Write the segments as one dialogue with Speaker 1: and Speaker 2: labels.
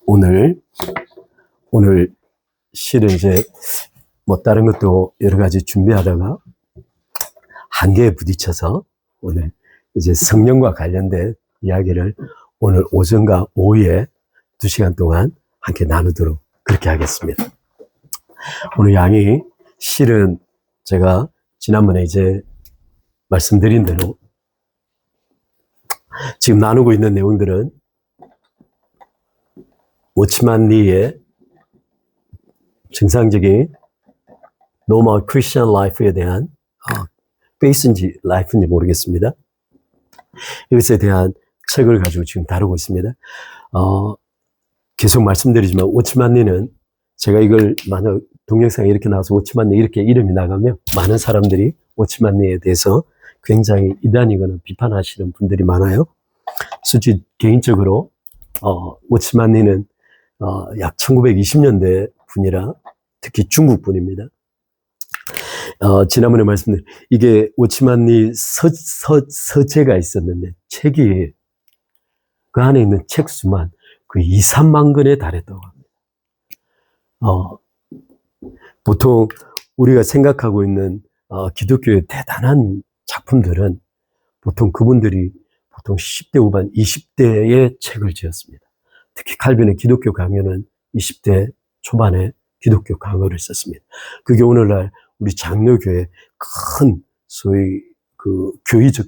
Speaker 1: 오늘 실은 이제 뭐 다른 것도 여러 가지 준비하다가 한계에 부딪혀서 오늘 이제 성령과 관련된 이야기를 오늘 오전과 오후에 2시간 동안 함께 나누도록 그렇게 하겠습니다. 오늘 양이 실은 제가 지난번에 이제 말씀드린 대로 지금 나누고 있는 내용들은 워치만 리의 정상적인 노멀 크리스천 라이프에 대한 페이스인지 라이프인지 모르겠습니다. 이것에 대한 책을 가지고 지금 다루고 있습니다. 계속 말씀드리지만 워치만 리는 제가 이걸 만약 동영상에 이렇게 나와서 워치만 리 이렇게 이름이 나가면 많은 사람들이 워치만 리에 대해서 굉장히 이단이거나 비판하시는 분들이 많아요. 솔직히 개인적으로 워치만 리는 약 1920년대 분이라 특히 중국 분입니다. 지난번에 말씀드린 이게 워치만 리 서재가 있었는데 책이 그 안에 있는 책 수만 그 2, 3만 권에 달했다고 합니다. 보통 우리가 생각하고 있는 기독교의 대단한 작품들은 보통 그분들이 보통 10대 후반, 20대에 책을 지었습니다. 특히 칼빈의 기독교 강요는 20대 초반에 기독교 강요를 썼습니다. 그게 오늘날 우리 장로교의 큰 소위 그 교의적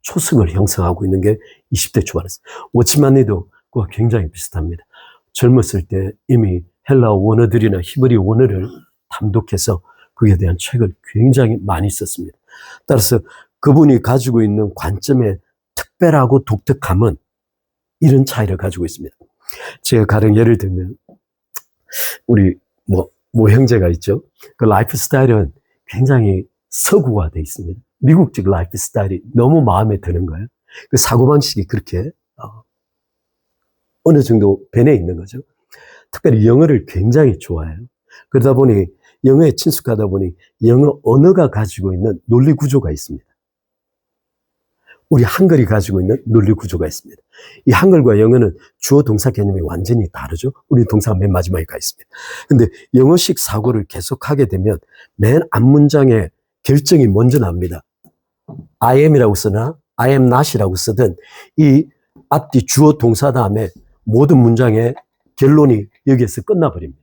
Speaker 1: 초석을 형성하고 있는 게 20대 초반에서. 워치만 리도 그와 굉장히 비슷합니다. 젊었을 때 이미 헬라어 원어들이나 히브리 원어를 탐독해서 그에 대한 책을 굉장히 많이 썼습니다. 따라서 그분이 가지고 있는 관점의 특별하고 독특함은 이런 차이를 가지고 있습니다. 제가 가령 예를 들면 우리 모 형제가 있죠. 그 라이프 스타일은 굉장히 서구화되어 있습니다. 미국적 라이프 스타일이 너무 마음에 드는 거예요. 그 사고방식이 그렇게 어느 정도 변해 있는 거죠. 특별히 영어를 굉장히 좋아해요. 그러다 보니 영어에 친숙하다 보니 영어 언어가 가지고 있는 논리 구조가 있습니다. 우리 한글이 가지고 있는 논리 구조가 있습니다. 이 한글과 영어는 주어 동사 개념이 완전히 다르죠. 우리 동사가 맨 마지막에 가 있습니다. 근데 영어식 사고를 계속하게 되면 맨 앞문장에 결정이 먼저 납니다. I am이라고 쓰나 I am not이라고 쓰든 이 앞뒤 주어 동사 다음에 모든 문장의 결론이 여기에서 끝나버립니다.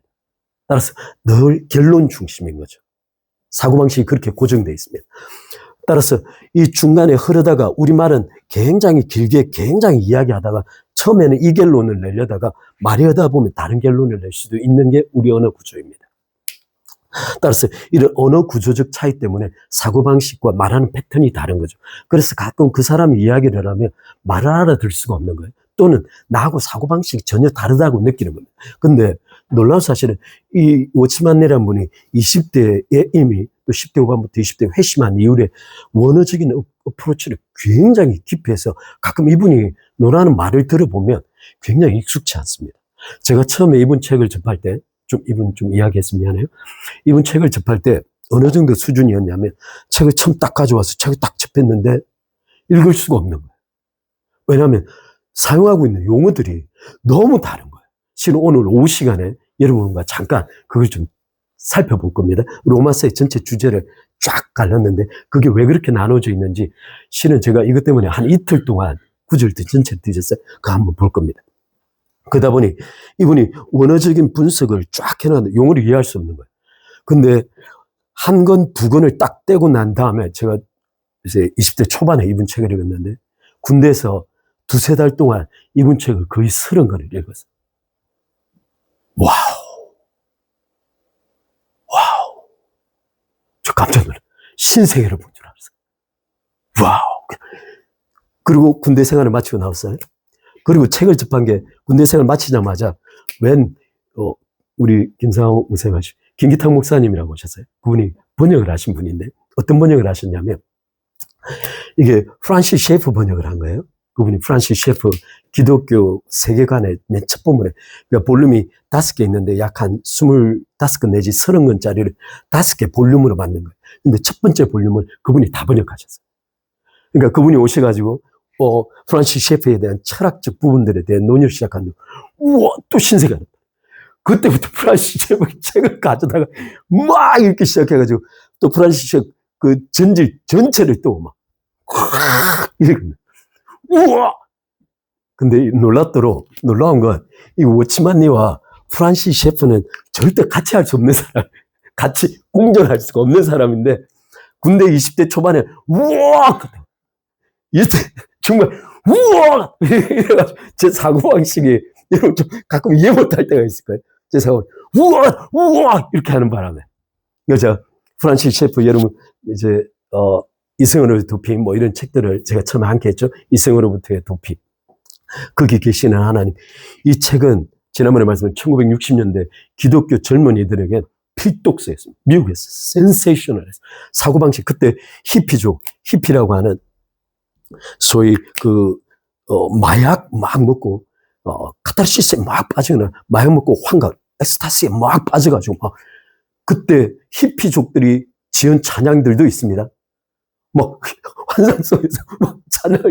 Speaker 1: 따라서 늘 결론 중심인 거죠. 사고방식이 그렇게 고정되어 있습니다. 따라서 이 중간에 흐르다가 우리말은 굉장히 길게 굉장히 이야기하다가 처음에는 이 결론을 내려다가 말이 하다 보면 다른 결론을 낼 수도 있는 게 우리 언어 구조입니다. 따라서 이런 언어 구조적 차이 때문에 사고방식과 말하는 패턴이 다른 거죠. 그래서 가끔 그 사람이 이야기를 하면 말을 알아들 수가 없는 거예요. 또는 나하고 사고방식이 전혀 다르다고 느끼는 겁니다. 근데 놀라운 사실은 이 워치만 리라는 분이 20대에 이미 또 10대 후반부터 20대 회심한 이후에 원어적인 어프로치를 굉장히 깊이 해서 가끔 이분이 논하는 말을 들어보면 굉장히 익숙치 않습니다. 제가 처음에 이분 책을 접할 때 이분 좀 이야기했으면 미안해요. 이분 책을 접할 때 어느 정도 수준이었냐면 책을 처음 딱 가져와서 책을 딱 접했는데 읽을 수가 없는 거예요. 왜냐하면 사용하고 있는 용어들이 너무 다른 거예요. 실은 오늘 오후 시간에 여러분과 잠깐 그걸 좀 살펴볼 겁니다. 로마서의 전체 주제를 쫙 갈랐는데 그게 왜 그렇게 나눠져 있는지 실은 제가 이것 때문에 한 이틀 동안 구절들 전체를 뒤졌어요. 그거 한번 볼 겁니다. 그러다 보니 이분이 원어적인 분석을 쫙 해놨는데 용어를 이해할 수 없는 거예요. 근데 한 권, 두 권을 딱 떼고 난 다음에 제가 이제 20대 초반에 이분 책을 읽었는데 군대에서 2-3달 동안 이분 책을 거의 30권을 읽었어요. 와우. 저 깜짝 놀랐어요. 신세계를 본 줄 알았어요. 와우. 그리고 군대 생활을 마치고 나왔어요. 그리고 책을 접한 게 군대 생활 마치자마자 우리 김상호 목사님 김기탁 목사님이라고 하셨어요. 그분이 번역을 하신 분인데 어떤 번역을 하셨냐면 이게 프란시스 셰프 번역을 한 거예요. 그분이 프란시스 셰프 기독교 세계관의 맨 첫 본문에 그러니까 볼륨이 5개 있는데 약 한 25권 내지 30권짜리를 5개 볼륨으로 만든 거예요. 근데 첫 번째 볼륨을 그분이 다 번역하셨어요. 그러니까 그분이 오셔가지고 프란시스 셰퍼에 대한 철학적 부분들에 대한 논의를 시작하는데, 우와, 또 신세가 났다. 그때부터 프란시스 셰퍼 책을 가져다가 막 읽기 시작해가지고, 또 프란시스 셰퍼 그 전질 전체를 또 막, 확 읽는. 우와! 근데 놀라운 건, 이 워치만니와 프란시스 셰퍼는 절대 같이 할 수 없는 사람, 같이 공존할 수가 없는 사람인데, 군대 20대 초반에, 우와! 이때 정말, 우와! 이래가지고, 제 사고방식이, 이런 좀 가끔 이해 못할 때가 있을 거예요. 제 사고, 우와! 우와! 이렇게 하는 바람에. 그래서 프란시스 셰퍼, 여러분, 이제, 이승으로부터의 도피, 뭐 이런 책들을 제가 처음에 함께 했죠. 이승으로부터의 도피. 거기 계시는 하나님. 이 책은 지난번에 말씀드린 1960년대 기독교 젊은이들에게 필독서였습니다. 미국에서 센세이셔널했어요. 사고방식, 그때 히피라고 하는 소위 마약 막 먹고, 카타르시스에 막 빠지거나, 마약 먹고 환각, 엑스타시에 막 빠져가지고, 그때 히피족들이 지은 찬양들도 있습니다. 환상 속에서 찬양,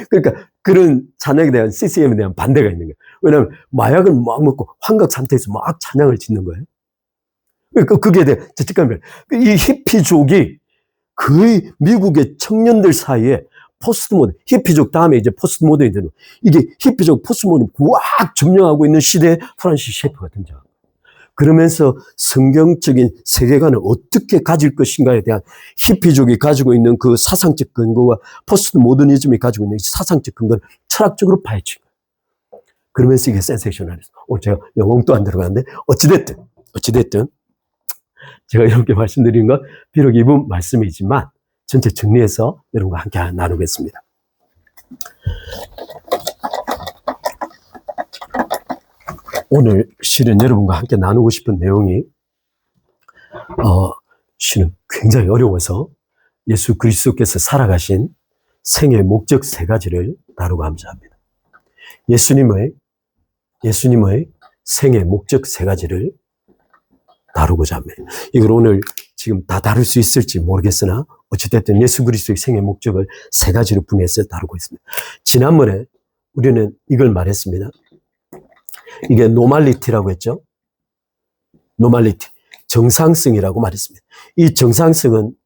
Speaker 1: 그러니까 그런 찬양에 대한 CCM에 대한 반대가 있는 거예요. 왜냐하면 마약을 막 먹고 환각 상태에서 막 찬양을 짓는 거예요. 그러니까 그게 대한 죄책감이, 이 히피족이 거의 미국의 청년들 사이에 히피족 다음에 이제 포스트모더니즘, 이게 히피족 포스트모더니즘 꽉 점령하고 있는 시대에 프란시스 셰퍼가 등장합니다. 그러면서 성경적인 세계관을 어떻게 가질 것인가에 대한 히피족이 가지고 있는 그 사상적 근거와 포스트 모더니즘이 가지고 있는 사상적 근거를 철학적으로 파헤친 거예요. 그러면서 이게 센세이셔널했어요. 오늘 제가 영어도 안 들어가는데 어찌됐든 제가 이렇게 말씀드린 건 비록 이분 말씀이지만 전체 정리해서 여러분과 함께 나누겠습니다. 오늘 실은 여러분과 함께 나누고 싶은 내용이 실은 굉장히 어려워서 예수 그리스도께서 살아가신 생의 목적 3가지를 다루고자 합니다. 예수님의 생의 목적 3가지를 다루고자 합니다. 이걸 오늘 지금 다 다룰 수 있을지 모르겠으나 어찌됐든 예수 그리스도의 생의 목적을 3가지로 분해해서 다루고 있습니다. 지난번에 우리는 이걸 말했습니다. 이게 노말리티라고 했죠. 노말리티, 정상성이라고 말했습니다. 이 정상성은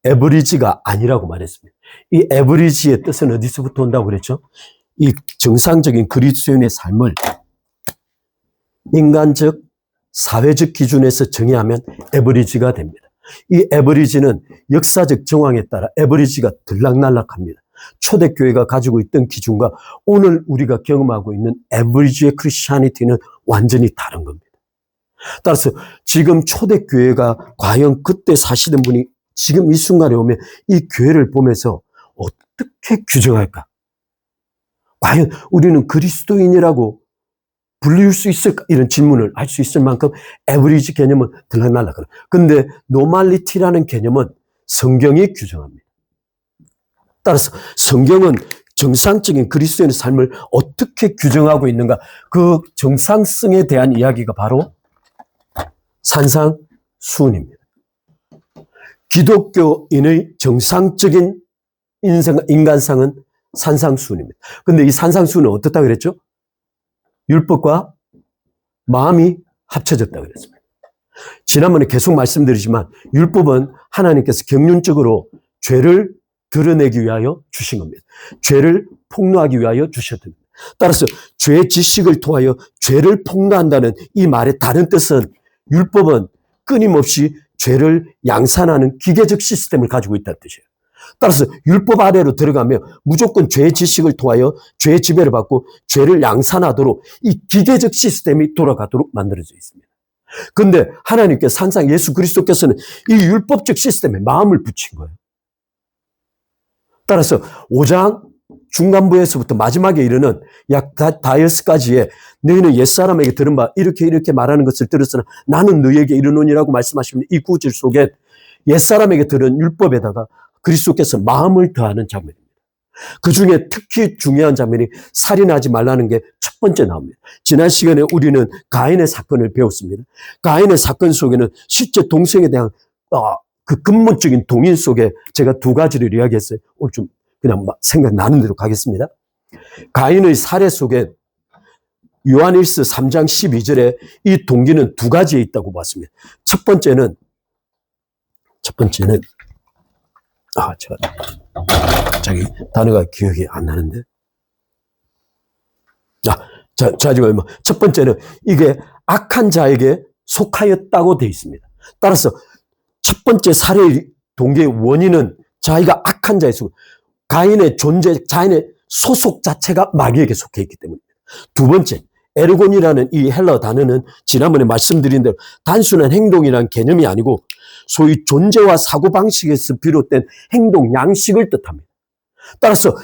Speaker 1: 에버리지가 아니라고 말했습니다. 이 에버리지의 뜻은 어디서부터 온다고 그랬죠? 이 정상적인 그리스도인의 삶을 인간적, 사회적 기준에서 정의하면 에버리지가 됩니다. 이 에버리지는 역사적 정황에 따라 에버리지가 들락날락합니다. 초대교회가 가지고 있던 기준과 오늘 우리가 경험하고 있는 에버리지의 크리스찬이티는 완전히 다른 겁니다. 따라서 지금 초대교회가 과연 그때 사시던 분이 지금 이 순간에 오면 이 교회를 보면서 어떻게 규정할까? 과연 우리는 그리스도인이라고 불릴 수 있을까? 이런 질문을 할 수 있을 만큼 에버리지 개념은 들락날락하는. 근데 노말리티라는 개념은 성경이 규정합니다. 따라서 성경은 정상적인 그리스도인의 삶을 어떻게 규정하고 있는가, 그 정상성에 대한 이야기가 바로 산상수훈입니다. 기독교인의 정상적인 인간상은 산상수훈입니다. 근데 이 산상수훈은 어떻다고 그랬죠? 율법과 마음이 합쳐졌다고 그랬습니다. 지난번에 계속 말씀드리지만 율법은 하나님께서 경륜적으로 죄를 드러내기 위하여 주신 겁니다. 죄를 폭로하기 위하여 주셨습니다. 따라서 죄 지식을 통하여 죄를 폭로한다는 이 말의 다른 뜻은 율법은 끊임없이 죄를 양산하는 기계적 시스템을 가지고 있다는 뜻이에요. 따라서 율법 아래로 들어가면 무조건 죄 지식을 통하여 죄 지배를 받고 죄를 양산하도록 이 기계적 시스템이 돌아가도록 만들어져 있습니다. 그런데 하나님께서 항상 예수 그리스도께서는 이 율법적 시스템에 마음을 붙인 거예요. 따라서 5장 중간부에서부터 마지막에 이르는 약 다이어스까지의 너희는 옛사람에게 들은 바 이렇게 말하는 것을 들었으나 나는 너희에게 이르노니라고 말씀하시는 이 구절 속에 옛사람에게 들은 율법에다가 그리스도께서 마음을 더하는 장면입니다. 그 중에 특히 중요한 장면이 살인하지 말라는 게 첫 번째 나옵니다. 지난 시간에 우리는 가인의 사건을 배웠습니다. 가인의 사건 속에는 실제 동성에 대한 그 근본적인 동인 속에 제가 2가지를 이야기했어요. 오늘 좀 그냥 생각나는 대로 가겠습니다. 가인의 살해 속에 요한일서 3장 12절에 이 동기는 두 가지에 있다고 봤습니다. 첫 번째는 제가 자기 단어가 기억이 안 나는데. 첫 번째는 이게 악한 자에게 속하였다고 되어 있습니다. 따라서 첫 번째 살해 동기의 원인은 자기가 악한 자의 속, 가인의 존재, 자인의 소속 자체가 마귀에게 속해 있기 때문입니다. 두 번째, 에르곤이라는 이 헬라 단어는 지난번에 말씀드린 대로 단순한 행동이라는 개념이 아니고 소위 존재와 사고방식에서 비롯된 행동 양식을 뜻합니다. 따라서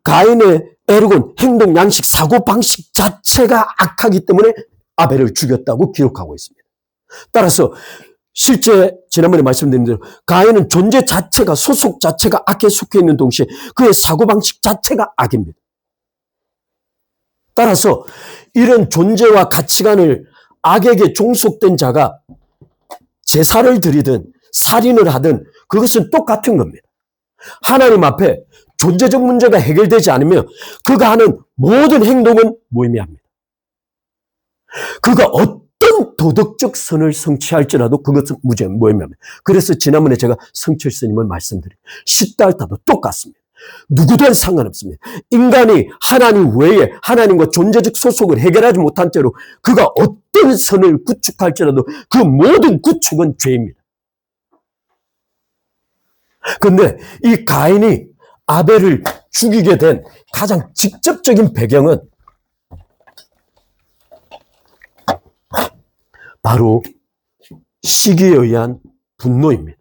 Speaker 1: 가인의 에르곤 행동 양식 사고방식 자체가 악하기 때문에 아벨을 죽였다고 기록하고 있습니다. 따라서 실제 지난번에 말씀드린 대로 가인은 존재 자체가 소속 자체가 악에 속해 있는 동시에 그의 사고방식 자체가 악입니다. 따라서 이런 존재와 가치관을 악에게 종속된 자가 제사를 드리든 살인을 하든 그것은 똑같은 겁니다. 하나님 앞에 존재적 문제가 해결되지 않으면 그가 하는 모든 행동은 무의미합니다. 그가 어떤 도덕적 선을 성취할지라도 그것은 무의미합니다. 그래서 지난번에 제가 성철 스님을 말씀드린 시달타도 똑같습니다. 누구든 상관없습니다. 인간이 하나님 외에 하나님과 존재적 소속을 해결하지 못한 채로 그가 어떤 선을 구축할지라도 그 모든 구축은 죄입니다. 그런데 이 가인이 아벨을 죽이게 된 가장 직접적인 배경은 바로 시기에 의한 분노입니다.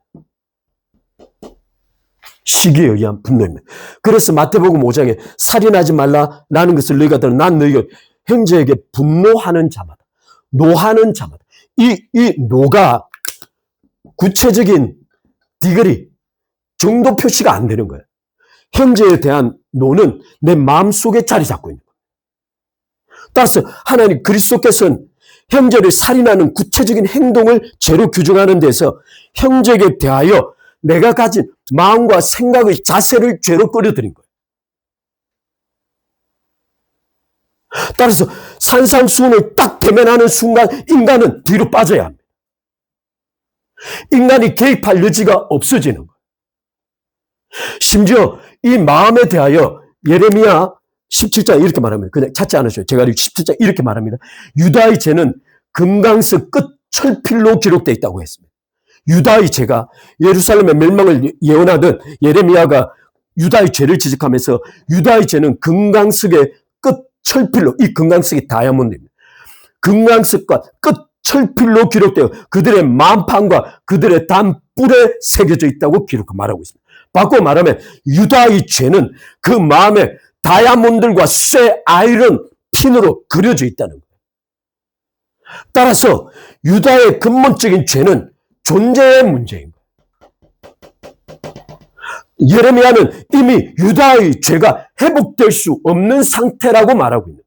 Speaker 1: 시기에 의한 분노입니다. 그래서 마태복음 5장에 살인하지 말라라는 것을 너희가 들어 난 너희가 형제에게 분노하는 자마다 노하는 자마다 이 노가 구체적인 디그리 정도 표시가 안 되는 거예요. 형제에 대한 노는 내 마음속에 자리 잡고 있는 거예요. 따라서 하나님 그리스도께서는 형제를 살인하는 구체적인 행동을 죄로 규정하는 데서 형제에게 대하여 내가 가진 마음과 생각의 자세를 죄로 끌어들인 거예요. 따라서 산상수훈을 딱 대면하는 순간 인간은 뒤로 빠져야 합니다. 인간이 개입할 여지가 없어지는 거예요. 심지어 이 마음에 대하여 예레미야 17장 이렇게 말합니다. 그냥 찾지 않으셔요. 제가 17장 이렇게 말합니다. 유다의 죄는 금강석 끝 철필로 기록되어 있다고 했습니다. 유다의 죄가 예루살렘의 멸망을 예언하던 예레미야가 유다의 죄를 지적하면서 유다의 죄는 금강석의 끝 철필로, 이 금강석이 다이아몬드입니다. 금강석과 끝 철필로 기록되어 그들의 만판과 그들의 단뿔에 새겨져 있다고 말하고 있습니다. 바꿔 말하면 유다의 죄는 그 마음에 다이아몬드와 쇠 아이런 핀으로 그려져 있다는 거예요. 따라서 유다의 근본적인 죄는 존재의 문제인 거예요. 예레미야는 이미 유다의 죄가 회복될 수 없는 상태라고 말하고 있는 거예요.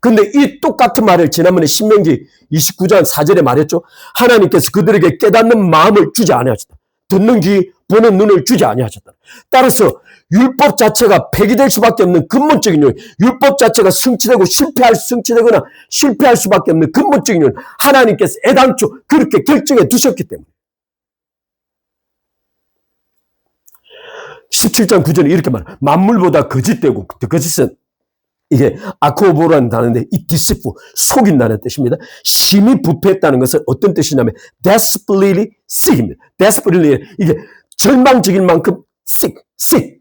Speaker 1: 그런데 이 똑같은 말을 지난번에 신명기 29장 4절에 말했죠. 하나님께서 그들에게 깨닫는 마음을 주지 아니하셨다. 듣는 귀, 보는 눈을 주지 아니하셨다. 따라서 율법 자체가 폐기될 수밖에 없는 근본적인 요인, 율법 자체가 성취되거나 실패할 수밖에 없는 근본적인 요인, 하나님께서 애당초 그렇게 결정해 두셨기 때문에. 17장 9절에 이렇게 말해요. 만물보다 거짓되고, 거짓은 이게 아코보라는 단어인데 이 deceitful, 속인다는 뜻입니다. 심히 부패했다는 것은 어떤 뜻이냐면 desperately sick입니다. desperately 이게 절망적일 만큼 sick,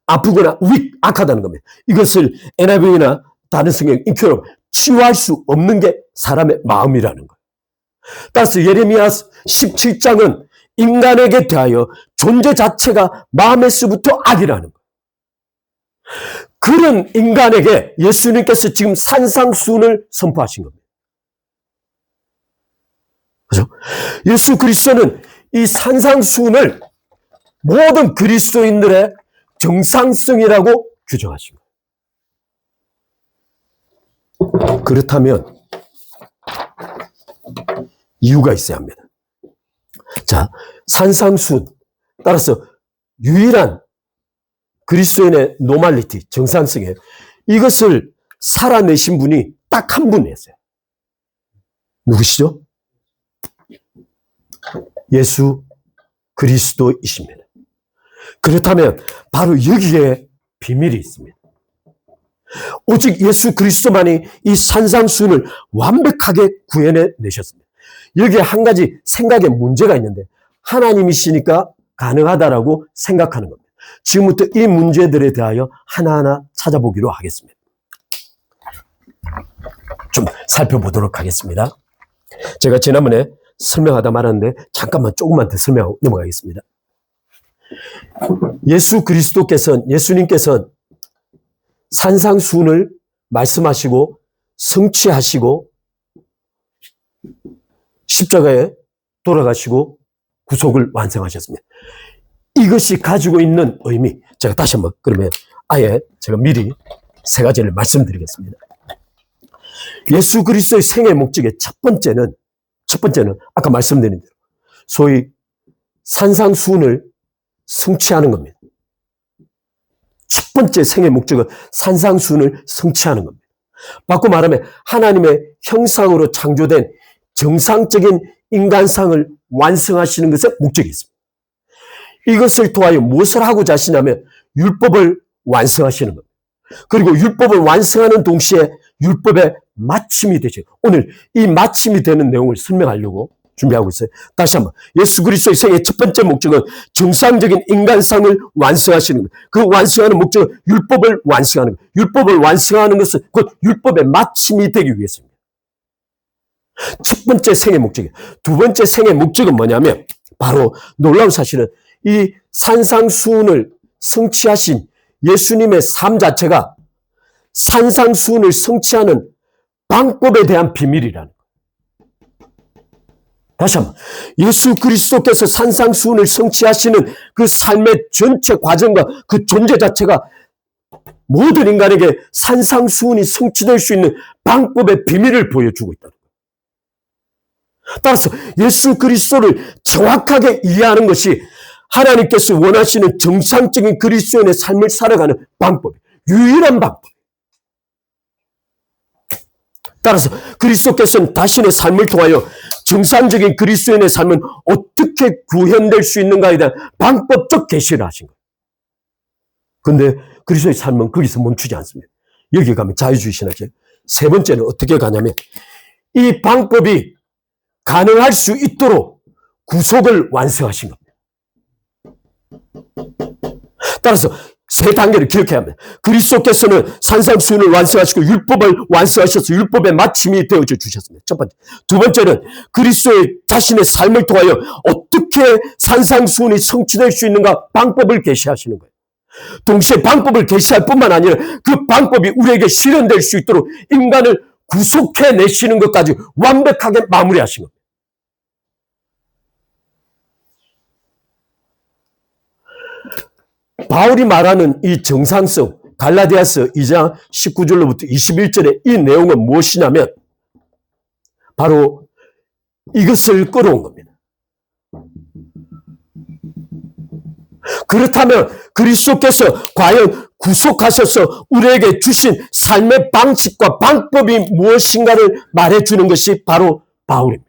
Speaker 1: 아프거나 weak, 악하다는 겁니다. 이것을 NIV나 다른 성경 인큐로 치유할 수 없는 게 사람의 마음이라는 거예요. 따라서 예레미야 17장은 인간에게 대하여 존재 자체가 마음에서부터 악이라는 거예요. 그런 인간에게 예수님께서 지금 산상수훈을 선포하신 겁니다. 그죠? 예수 그리스도는 이 산상수훈을 모든 그리스도인들의 정상성이라고 규정하신 거예요. 그렇다면 이유가 있어야 합니다. 자, 산상수훈 따라서 유일한 그리스도인의 노말리티, 정상성에 이것을 살아내신 분이 딱 한 분이었어요. 누구시죠? 예수 그리스도이십니다. 그렇다면 바로 여기에 비밀이 있습니다. 오직 예수 그리스도만이 이 산상수훈을 완벽하게 구현해 내셨습니다. 여기에 한 가지 생각에 문제가 있는데 하나님이시니까 가능하다라고 생각하는 겁니다. 지금부터 이 문제들에 대하여 하나하나 찾아보기로 하겠습니다. 좀 살펴보도록 하겠습니다. 제가 지난번에 설명하다 말았는데 잠깐만 조금만 더 설명하고 넘어가겠습니다. 예수님께서는 산상수훈을 말씀하시고 성취하시고 십자가에 돌아가시고 구속을 완성하셨습니다. 이것이 가지고 있는 의미, 제가 다시 한번 그러면 아예 제가 미리 세 가지를 말씀드리겠습니다. 예수 그리스도의 생애 목적의 첫 번째는 아까 말씀드린 대로 소위 산상수훈을 성취하는 겁니다. 첫 번째 생애 목적은 산상수훈을 성취하는 겁니다. 바꿔 말하면 하나님의 형상으로 창조된 정상적인 인간상을 완성하시는 것에 목적이 있습니다. 이것을 통하여 무엇을 하고자 하시냐면 율법을 완성하시는 겁니다. 그리고 율법을 완성하는 동시에 율법의 마침이 되죠. 오늘 이 마침이 되는 내용을 설명하려고 준비하고 있어요. 다시 한번 예수 그리스도의 생애 첫 번째 목적은 정상적인 인간상을 완성하시는 것. 그 완성하는 목적은 율법을 완성하는 것. 율법을 완성하는 것은 곧 율법의 마침이 되기 위해서입니다. 첫 번째 생애 목적이에요. 두 번째 생애 목적은 뭐냐면 바로 놀라운 사실은 이 산상수훈을 성취하신 예수님의 삶 자체가 산상수훈을 성취하는 방법에 대한 비밀이라는 거예요. 다시 한번 예수 그리스도께서 산상수훈을 성취하시는 그 삶의 전체 과정과 그 존재 자체가 모든 인간에게 산상수훈이 성취될 수 있는 방법의 비밀을 보여주고 있다는 거예요. 따라서 예수 그리스도를 정확하게 이해하는 것이 하나님께서 원하시는 정상적인 그리스도인의 삶을 살아가는 방법, 유일한 방법. 따라서 그리스도께서는 자신의 삶을 통하여 정상적인 그리스도인의 삶은 어떻게 구현될 수 있는가에 대한 방법적 계시를 하신 거예요. 그런데 그리스도의 삶은 거기서 멈추지 않습니다. 여기 가면 자유주의 신학이에요. 세 번째는 어떻게 가냐면 이 방법이 가능할 수 있도록 구속을 완성하신 겁니다. 따라서 세 단계를 기억해야 합니다. 그리스도께서는 산상수훈을 완성하시고 율법을 완성하셔서 율법의 마침이 되어져 주셨습니다. 첫 번째. 두 번째는 그리스도의 자신의 삶을 통하여 어떻게 산상수훈이 성취될 수 있는가 방법을 계시하시는 거예요. 동시에 방법을 계시할 뿐만 아니라 그 방법이 우리에게 실현될 수 있도록 인간을 구속해내시는 것까지 완벽하게 마무리하신 겁니다. 바울이 말하는 이 정상성, 갈라디아서 2장 19절로부터 21절의 이 내용은 무엇이냐면 바로 이것을 끌어온 겁니다. 그렇다면 그리스도께서 과연 구속하셔서 우리에게 주신 삶의 방식과 방법이 무엇인가를 말해주는 것이 바로 바울입니다.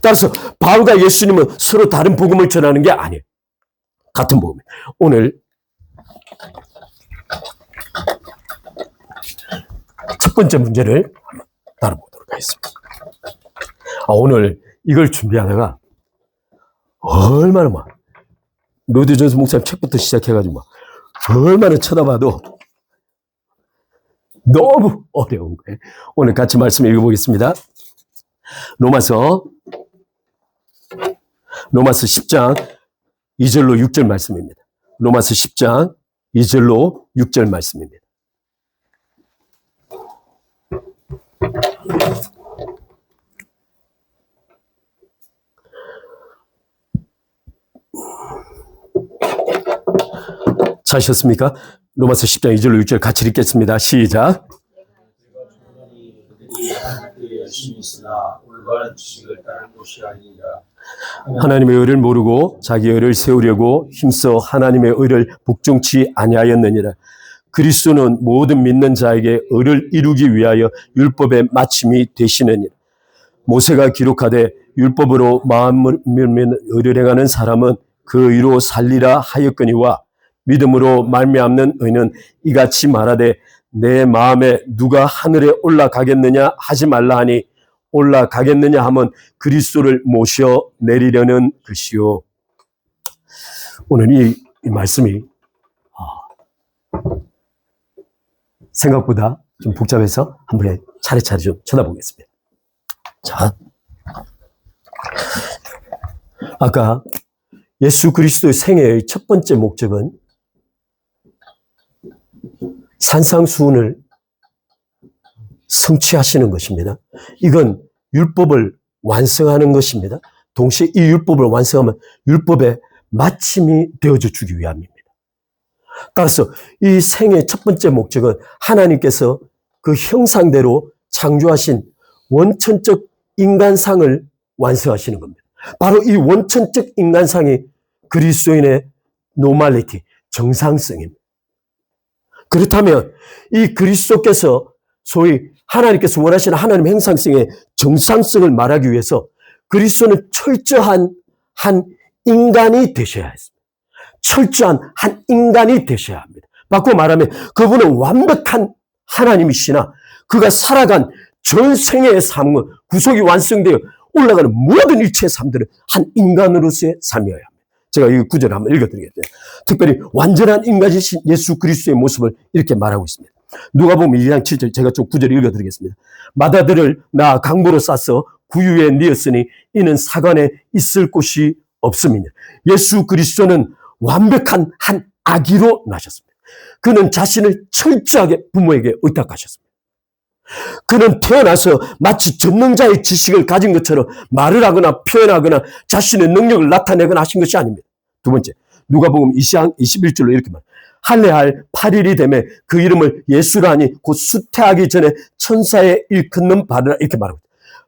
Speaker 1: 따라서 바울과 예수님은 서로 다른 복음을 전하는 게 아니에요. 같은 복음이에요. 오늘 첫 번째 문제를 다뤄보도록 하겠습니다. 오늘 이걸 준비하다가 얼마나 로드 존스 목사님 책부터 시작해가지고 얼마나 쳐다봐도 너무 어려운 거예요. 오늘 같이 말씀 읽어보겠습니다. 로마서 10장 2절로 6절 말씀입니다. 로마서 10장 2절로 6절 말씀입니다. 찾으셨습니까? 로마서 10장 2절로 6절 같이 읽겠습니다. 시작.
Speaker 2: 열심히 있으나 올바른 지식을 따른 것이 아니라
Speaker 1: 하나님의 의를 모르고 자기 의를 세우려고 힘써 하나님의 의를 복종치 아니하였느니라. 그리스도는 모든 믿는 자에게 의를 이루기 위하여 율법의 마침이 되시느니라. 모세가 기록하되 율법으로 마음을 의를 행하는 사람은 그 의로 살리라 하였거니와 믿음으로 말미암는 의는 이같이 말하되 내 마음에 누가 하늘에 올라가겠느냐 하지 말라 하니 올라가겠느냐 하면 그리스도를 모셔 내리려는 것이요. 오늘 이 말씀이 생각보다 좀 복잡해서 한번 차례차례 좀 쳐다보겠습니다. 자, 아까 예수 그리스도의 생애의 첫 번째 목적은 산상수훈을 성취하시는 것입니다. 이건 율법을 완성하는 것입니다. 동시에 이 율법을 완성하면 율법의 마침이 되어져 주기 위함입니다. 따라서 이 생의 첫 번째 목적은 하나님께서 그 형상대로 창조하신 원천적 인간상을 완성하시는 겁니다. 바로 이 원천적 인간상이 그리스도인의 노멀리티, 정상성입니다. 그렇다면 이 그리스도께서 소위 하나님께서 원하시는 하나님의 형상성의 정상성을 말하기 위해서 그리스도는 철저한 한 인간이 되셔야 했습니다. 철저한 한 인간이 되셔야 합니다. 바꾸어 말하면 그분은 완벽한 하나님이시나 그가 살아간 전 생애의 삶은 구속이 완성되어 올라가는 모든 일체의 삶들은 한 인간으로서의 삶이어야 합니다. 제가 이 구절을 한번 읽어드리겠습니다. 특별히 완전한 인간이신 예수 그리스도의 모습을 이렇게 말하고 있습니다. 누가복음 2장 7절 제가 좀 구절을 읽어드리겠습니다. 마다들을 나 강보로 싸서 구유에 뉘었으니 이는 사관에 있을 곳이 없음이니라. 예수 그리스도는 완벽한 한 아기로 나셨습니다. 그는 자신을 철저하게 부모에게 의탁하셨습니다. 그는 태어나서 마치 전능자의 지식을 가진 것처럼 말을 하거나 표현하거나 자신의 능력을 나타내거나 하신 것이 아닙니다. 두 번째, 누가복음 2장 21절로 이렇게 말합니다. 할례할 8일이 되매 그 이름을 예수라 하니 곧 수태하기 전에 천사의 일컫는 받으라 이렇게 말합니다.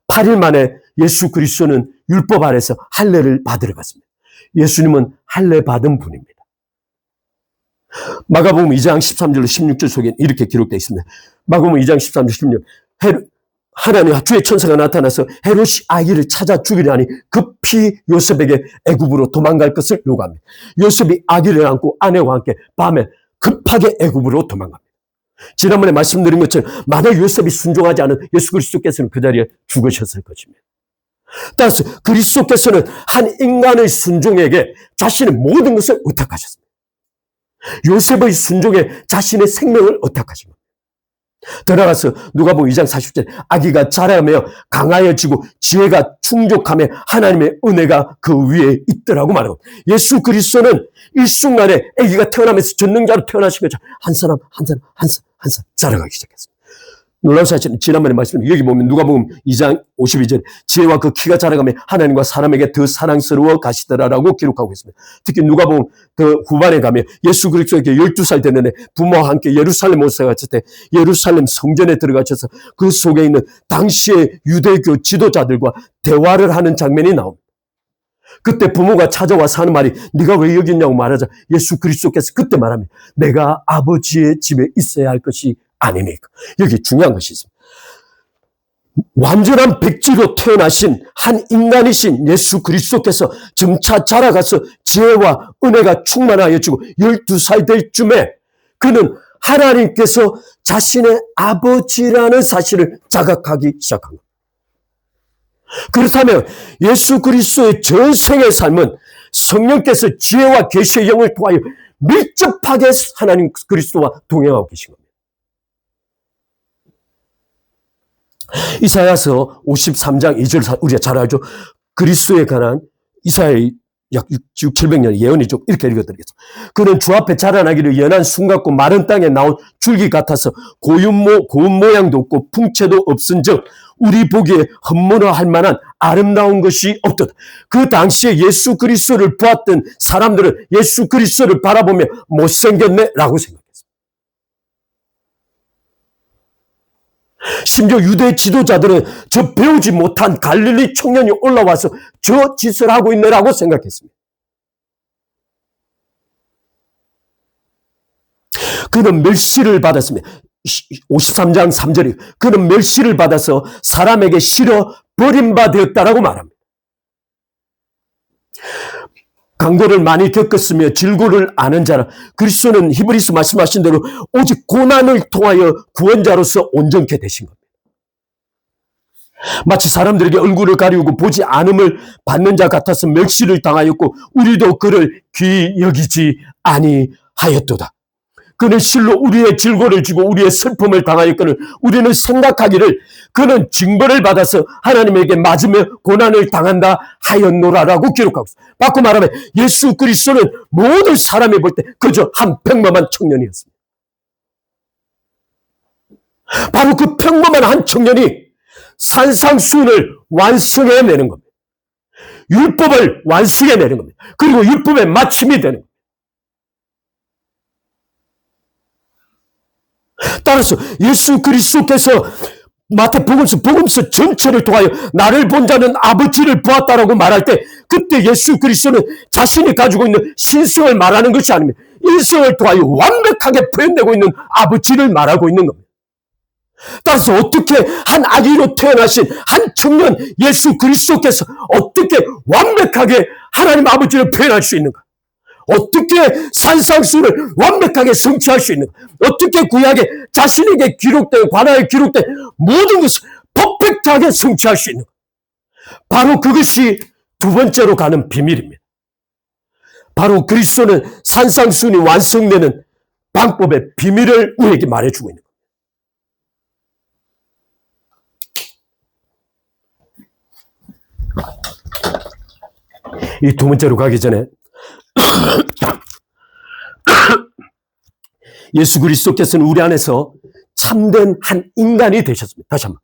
Speaker 1: 8일 만에 예수 그리스도는 율법 아래서 할례를 받으러 갔습니다. 예수님은 할례 받은 분입니다. 마가복음 2장 13절로 16절 속에 이렇게 기록되어 있습니다. 마가복음 2장 13절 16절 하나님 주의 천사가 나타나서 헤롯이 아기를 찾아 죽이려 하니 급히 요셉에게 애굽으로 도망갈 것을 요구합니다. 요셉이 아기를 안고 아내와 함께 밤에 급하게 애굽으로 도망갑니다. 지난번에 말씀드린 것처럼 만약 요셉이 순종하지 않은 예수 그리스도께서는 그 자리에 죽으셨을 것입니다. 따라서 그리스도께서는 한 인간의 순종에게 자신의 모든 것을 의탁하셨습니다. 요셉의 순종에 자신의 생명을 의탁하신 겁니다. 더 나아가서 누가복음 2장 40절 아기가 자라며 강하여지고 지혜가 충족하며 하나님의 은혜가 그 위에 있더라고 말하고 예수 그리스도는 일순간에 아기가 태어나면서 전능자로 태어나신 것처럼 한 사람 자라가기 시작했습니다. 놀라운 사실은 지난번에 말씀드린 여기 보면 누가복음 2장 52절 지혜와 그 키가 자라가며 하나님과 사람에게 더 사랑스러워 가시더라라고 기록하고 있습니다. 특히 누가복음 그 후반에 가면 예수 그리스도에게 12살 되는데 부모와 함께 예루살렘 올라갔을 때 예루살렘 성전에 들어가셔서 그 속에 있는 당시의 유대교 지도자들과 대화를 하는 장면이 나옵니다. 그때 부모가 찾아와서 하는 말이 네가 왜 여기 있냐고 말하자 예수 그리스도께서 그때 말합니다. 내가 아버지의 집에 있어야 할 것이 아닙니까? 여기 중요한 것이 있습니다. 완전한 백지로 태어나신 한 인간이신 예수 그리스도께서 점차 자라가서 지혜와 은혜가 충만하여지고 12살 될 쯤에 그는 하나님께서 자신의 아버지라는 사실을 자각하기 시작한 겁니다. 그렇다면 예수 그리스도의 전생의 삶은 성령께서 지혜와 계시의 영을 통하여 밀접하게 하나님 그리스도와 동행하고 계신 겁니다. 이사야서 53장 2절 우리가 잘 알죠. 그리스도에 관한 이사야의 약 600, 700년 예언이죠. 이렇게 읽어드리겠습니다. 그는 주 앞에 자라나기를 연한 숨같고 마른 땅에 나온 줄기 같아서 고운 모양도 없고 풍채도 없은즉 우리 보기에 흠모할 만한 아름다운 것이 없도다. 그 당시에 예수 그리스도를 보았던 사람들은 예수 그리스도를 바라보며 못생겼네 라고 생각했습니다. 심지어 유대 지도자들은 저 배우지 못한 갈릴리 청년이 올라와서 저 짓을 하고 있느라고 생각했습니다. 그는 멸시를 받았습니다. 53장 3절이 그는 멸시를 받아서 사람에게 실어 버림받았다라고 말합니다. 강도를 많이 겪었으며 질고를 아는 자라. 그리스도는 히브리서 말씀하신 대로 오직 고난을 통하여 구원자로서 온전케 되신 겁니다. 마치 사람들에게 얼굴을 가리우고 보지 않음을 받는 자 같아서 멸시를 당하였고 우리도 그를 귀히 여기지 아니하였도다. 그는 실로 우리의 질고를 지고 우리의 슬픔을 당하였거늘 우리는 생각하기를 그는 징벌을 받아서 하나님에게 맞으며 고난을 당한다 하였노라라고 기록하고 있습니다. 바꿔 말하면 예수 그리스도는 모든 사람이 볼 때 그저 한 평범한 청년이었습니다. 바로 그 평범한 한 청년이 산상수훈을 완성해내는 겁니다. 율법을 완성해내는 겁니다. 그리고 율법의 마침이 되는 겁니다. 따라서 예수 그리스도께서 마태복음서 전체를 통하여 나를 본 자는 아버지를 보았다라고 말할 때 그때 예수 그리스도는 자신이 가지고 있는 신성을 말하는 것이 아닙니다. 인성을 통하여 완벽하게 표현되고 있는 아버지를 말하고 있는 겁니다. 따라서 어떻게 한 아기로 태어나신 한 청년 예수 그리스도께서 어떻게 완벽하게 하나님 아버지를 표현할 수 있는가? 어떻게 산상수를 완벽하게 성취할 수 있는가? 어떻게 구약에 자신에게 기록된 관하에 기록된 모든 것을 퍼펙트하게 성취할 수 있는가? 바로 그것이 두 번째로 가는 비밀입니다. 바로 그리스도는 산상수훈이 완성되는 방법의 비밀을 우리에게 말해주고 있는 겁니다. 이 두 번째로 가기 전에 예수 그리스도께서는 우리 안에서 참된 한 인간이 되셨습니다. 다시 한번.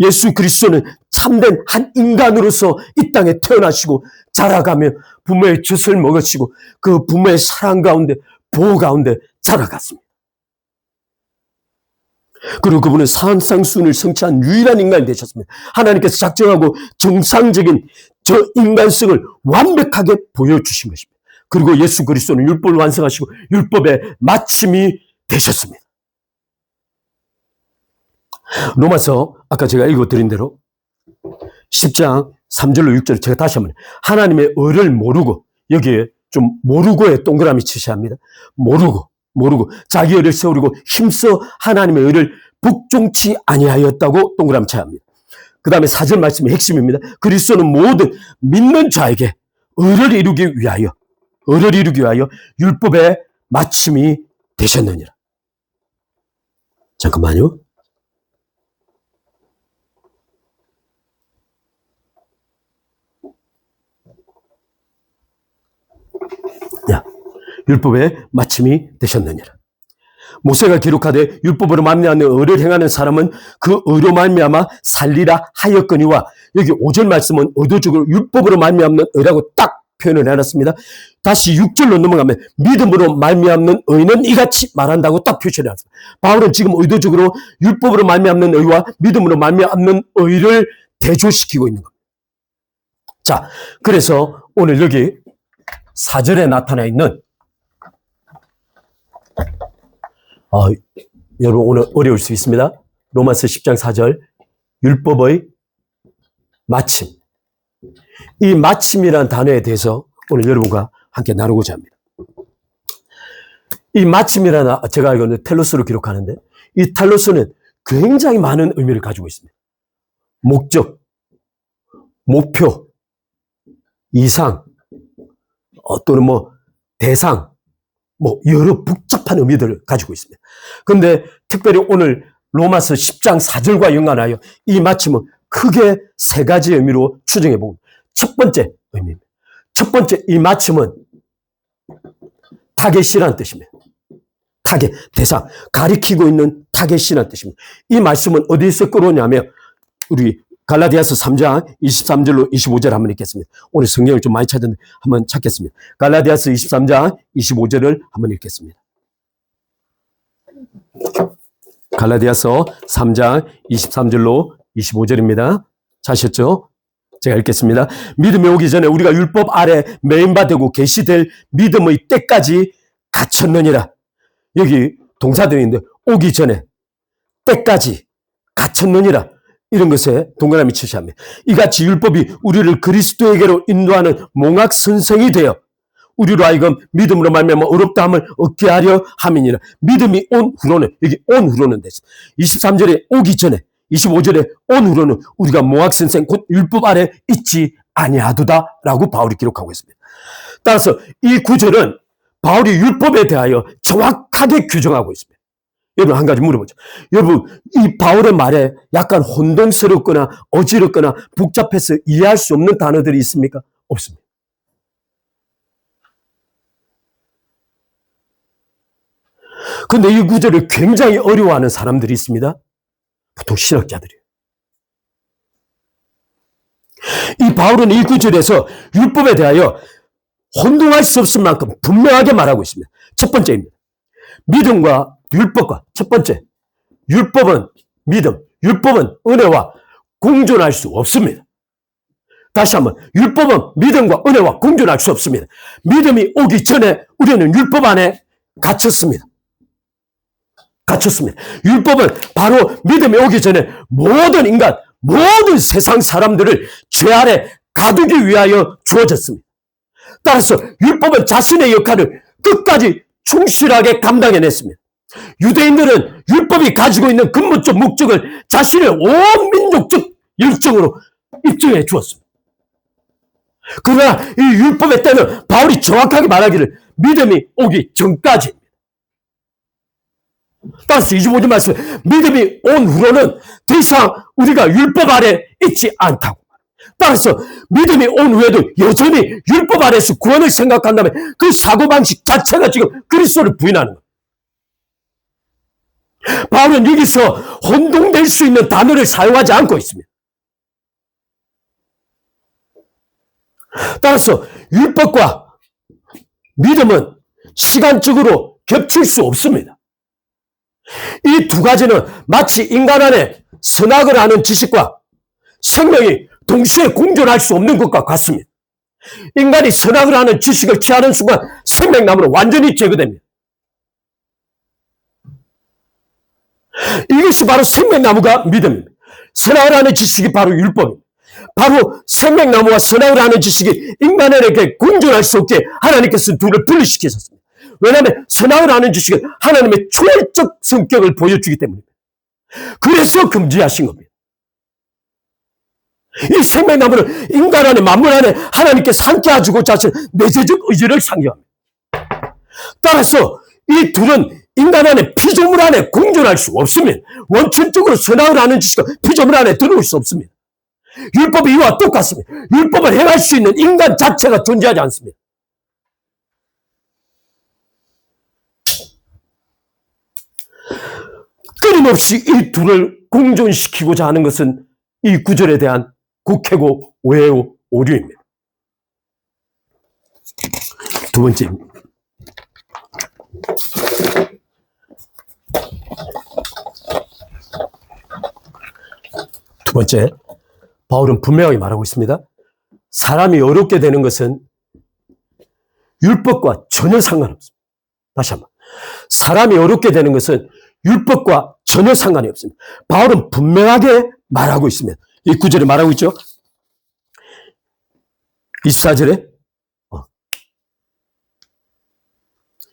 Speaker 1: 예수 그리스도는 참된 한 인간으로서 이 땅에 태어나시고 자라가며 부모의 젖을 먹으시고 그 부모의 사랑 가운데 보호 가운데 자라갔습니다. 그리고 그분은 산상수훈을 성취한 유일한 인간이 되셨습니다. 하나님께서 작정하고 정상적인 저 인간성을 완벽하게 보여주신 것입니다. 그리고 예수 그리스도는 율법을 완성하시고 율법의 마침이 되셨습니다. 로마서 아까 제가 읽어드린 대로 10장 3절로 6절 제가 다시 한번 하나님의 의를 모르고 여기에 좀 모르고에 동그라미 치셔야 합니다. 모르고 자기 의를 세우려고 힘써 하나님의 의를 복종치 아니하였다고 동그라미 쳐야 합니다. 그 다음에 4절 말씀이 핵심입니다. 그리스도는 모든 믿는 자에게 의를 이루기 위하여 율법의 마침이 되셨느니라. 잠깐만요. 율법의 마침이 되셨느니라. 모세가 기록하되 율법으로 말미암는 의를 행하는 사람은 그 의로 말미암아 살리라 하였거니와 여기 5절 말씀은 의도적으로 율법으로 말미암는 의라고 딱 표현을 해놨습니다. 다시 6절로 넘어가면 믿음으로 말미암는 의는 이같이 말한다고 딱 표시를 해놨습니다. 바울은 지금 의도적으로 율법으로 말미암는 의와 믿음으로 말미암는 의를 대조시키고 있는 겁니다. 자, 그래서 오늘 여기 4절에 나타나 있는 여러분 오늘 어려울 수 있습니다. 로마서 10장 4절 율법의 마침. 이 마침이라는 단어에 대해서 오늘 여러분과 함께 나누고자 합니다. 이 마침이라는 제가 알기로는 텔로스로 기록하는데 이 텔로스는 굉장히 많은 의미를 가지고 있습니다. 목적, 목표, 이상, 또는 대상, 여러 복잡한 의미들을 가지고 있습니다. 그런데 특별히 오늘 로마서 10장 4절과 연관하여 이 마침은 크게 세 가지 의미로 추정해 봅니다. 첫 번째 의미입니다. 첫 번째 이 마침은 타겟이라는 뜻입니다. 타겟, 대상, 가리키고 있는 타겟이라는 뜻입니다. 이 말씀은 어디서 끌어오냐면 우리 갈라디아서 3장 23절로 25절 한번 읽겠습니다. 오늘 성경을 좀 많이 찾았는데 한번 찾겠습니다. 갈라디아서 23장 25절을 한번 읽겠습니다. 갈라디아서 3장 23절로 25절입니다. 찾으셨죠? 제가 읽겠습니다. 믿음이 오기 전에 우리가 율법 아래 매인받고 계시될 믿음의 때까지 갇혔느니라. 여기 동사들인데 오기 전에 때까지 갇혔느니라. 이런 것에 동그라미 치셔야 합니다. 이같이 율법이 우리를 그리스도에게로 인도하는 몽학 선생이 되어 우리로 하여금 믿음으로 말미암아 어렵다 함을 얻게 하려 함이니라. 믿음이 온 후로는, 여기 온 후로는 됐어. 23절에 오기 전에, 25절에 온 후로는 우리가 몽학 선생 곧 율법 아래 있지 아니하도다라고 바울이 기록하고 있습니다. 따라서 이 구절은 바울이 율법에 대하여 정확하게 규정하고 있습니다. 여러분 한 가지 물어보죠. 여러분 이 바울의 말에 약간 혼동스럽거나 어지럽거나 복잡해서 이해할 수 없는 단어들이 있습니까? 없습니다. 근데 이 구절을 굉장히 어려워하는 사람들이 있습니다. 보통 신학자들이에요. 이 바울은 이 구절에서 율법에 대하여 혼동할 수 없을 만큼 분명하게 말하고 있습니다. 첫 번째입니다. 믿음과 율법과 첫 번째, 율법은 믿음, 율법은 은혜와 공존할 수 없습니다. 다시 한번, 율법은 믿음과 은혜와 공존할 수 없습니다. 믿음이 오기 전에 우리는 율법 안에 갇혔습니다. 율법은 바로 믿음이 오기 전에 모든 인간, 모든 세상 사람들을 죄 아래 가두기 위하여 주어졌습니다. 따라서 율법은 자신의 역할을 끝까지 충실하게 감당해냈습니다. 유대인들은 율법이 가지고 있는 근본적 목적을 자신의 온 민족적 열정으로 입증해 주었습니다. 그러나 이 율법의 때는 바울이 정확하게 말하기를 믿음이 오기 전까지입니다. 따라서 25절 말씀, 믿음이 온 후로는 더 이상 우리가 율법 아래 있지 않다고. 따라서 믿음이 온 후에도 여전히 율법 아래에서 구원을 생각한다면 그 사고방식 자체가 지금 그리스도를 부인하는 거예요. 바울은 여기서 혼동될 수 있는 단어를 사용하지 않고 있습니다. 따라서 율법과 믿음은 시간적으로 겹칠 수 없습니다. 이 두 가지는 마치 인간 안에 선악을 아는 지식과 생명이 동시에 공존할 수 없는 것과 같습니다. 인간이 선악을 아는 지식을 취하는 순간 생명나무는 완전히 제거됩니다. 이것이 바로 생명나무가 믿음입니다. 선악을 아는 지식이 바로 율법입니다. 바로 생명나무와 선악을 아는 지식이 인간에게 공존할 수 없게 하나님께서 둘을 분리시키셨습니다. 왜냐하면 선악을 아는 지식은 하나님의 초월적 성격을 보여주기 때문입니다. 그래서 금지하신 겁니다. 이 생명나무는 인간 안에 만물 안에 하나님께서 함께 하시고자 하신 내재적 의지를 상징합니다. 따라서 이 둘은 인간 안에 피조물 안에 공존할 수 없습니다. 원천적으로 선악을 아는 지식은 피조물 안에 들어올 수 없습니다. 율법이 이와 똑같습니다. 율법을 행할 수 있는 인간 자체가 존재하지 않습니다. 끊임없이 이 둘을 공존시키고자 하는 것은 이 구절에 대한 국회고 오해요 오류입니다. 두 번째입니다. 두 번째, 바울은 분명하게 말하고 있습니다. 사람이 어렵게 되는 것은 율법과 전혀 상관없습니다. 다시 한번. 사람이 어렵게 되는 것은 율법과 전혀 상관이 없습니다. 바울은 분명하게 말하고 있습니다. 이 구절에 말하고 있죠. 24절에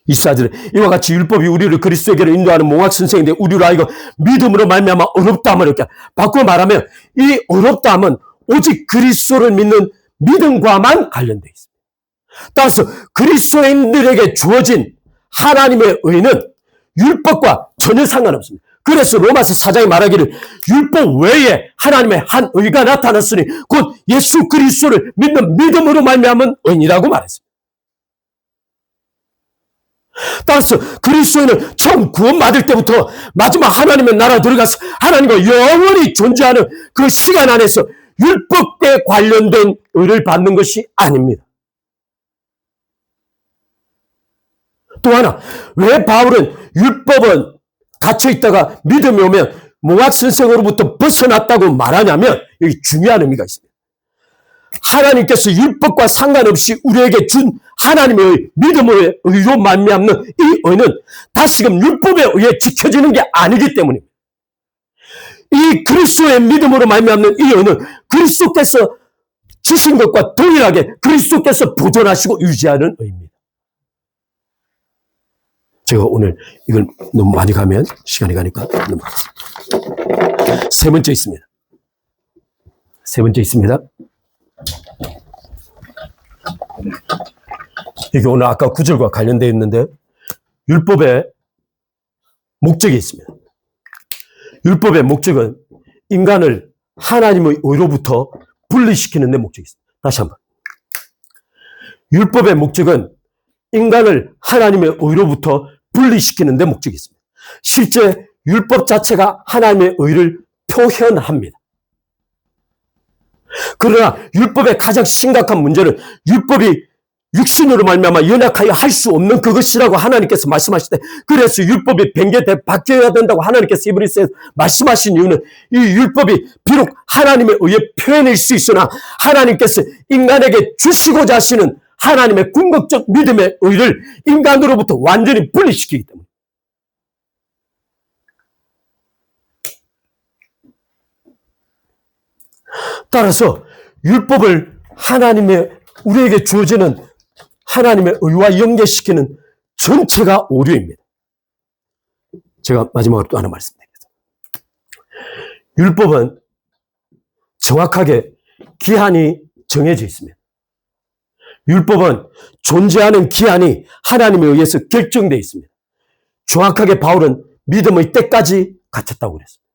Speaker 1: 24절에 이와 같이 율법이 우리를 그리스도에게로 인도하는 몽학 선생인데 우리로 하여금 믿음으로 말미암아 어렵다함을 이렇게 바꾸어 말하면 이 어렵다함은 오직 그리스도를 믿는 믿음과만 관련되어 있습니다. 따라서 그리스도인들에게 주어진 하나님의 의는 율법과 전혀 상관없습니다. 그래서 로마서 4장이 말하기를 율법 외에 하나님의 한 의가 나타났으니 곧 예수 그리스도를 믿는 믿음으로 말미암은 의니라고 말했습니다. 따라서 그리스도인은 처음 구원받을 때부터 마지막 하나님의 나라 들어가서 하나님과 영원히 존재하는 그 시간 안에서 율법에 관련된 의를 받는 것이 아닙니다. 또 하나, 왜 바울은 율법은 갇혀있다가 믿음이 오면 몽학선생으로부터 벗어났다고 말하냐면 여기 중요한 의미가 있습니다. 하나님께서 율법과 상관없이 우리에게 준 하나님의 믿음의 의로 말미암는 이 의는 다시금 율법에 의해 지켜지는 게 아니기 때문입니다. 이 그리스도의 믿음으로 말미암는 이 의는 그리스도께서 주신 것과 동일하게 그리스도께서 보존하시고 유지하는 의입니다. 제가 오늘 이걸 너무 많이 가면 시간이 가니까 넘어가겠습니다. 세 번째 있습니다. 세 번째 있습니다. 이게 오늘 아까 구절과 관련되어 있는데 율법의 목적이 있습니다. 율법의 목적은 인간을 하나님의 의로부터 분리시키는 데 목적이 있습니다. 다시 한번. 율법의 목적은 인간을 하나님의 의로부터 분리시키는 데 목적이 있습니다. 실제 율법 자체가 하나님의 의를 표현합니다. 그러나 율법의 가장 심각한 문제는 율법이 육신으로 말미암아 연약하여 할 수 없는 그것이라고 하나님께서 말씀하실 때, 그래서 율법이 바뀌어야 된다고 하나님께서 이브리스에 말씀하신 이유는 이 율법이 비록 하나님의 의의 표현일 수 있으나 하나님께서 인간에게 주시고자 하시는 하나님의 궁극적 믿음의 의를 인간으로부터 완전히 분리시키기 때문에. 따라서 율법을 하나님의 우리에게 주어지는 하나님의 의와 연계시키는 전체가 오류입니다. 제가 마지막으로 또 하나 말씀드리겠습니다. 율법은 정확하게 기한이 정해져 있습니다. 율법은 존재하는 기한이 하나님에 의해서 결정되어 있습니다. 정확하게 바울은 믿음의 때까지 갇혔다고 그랬습니다.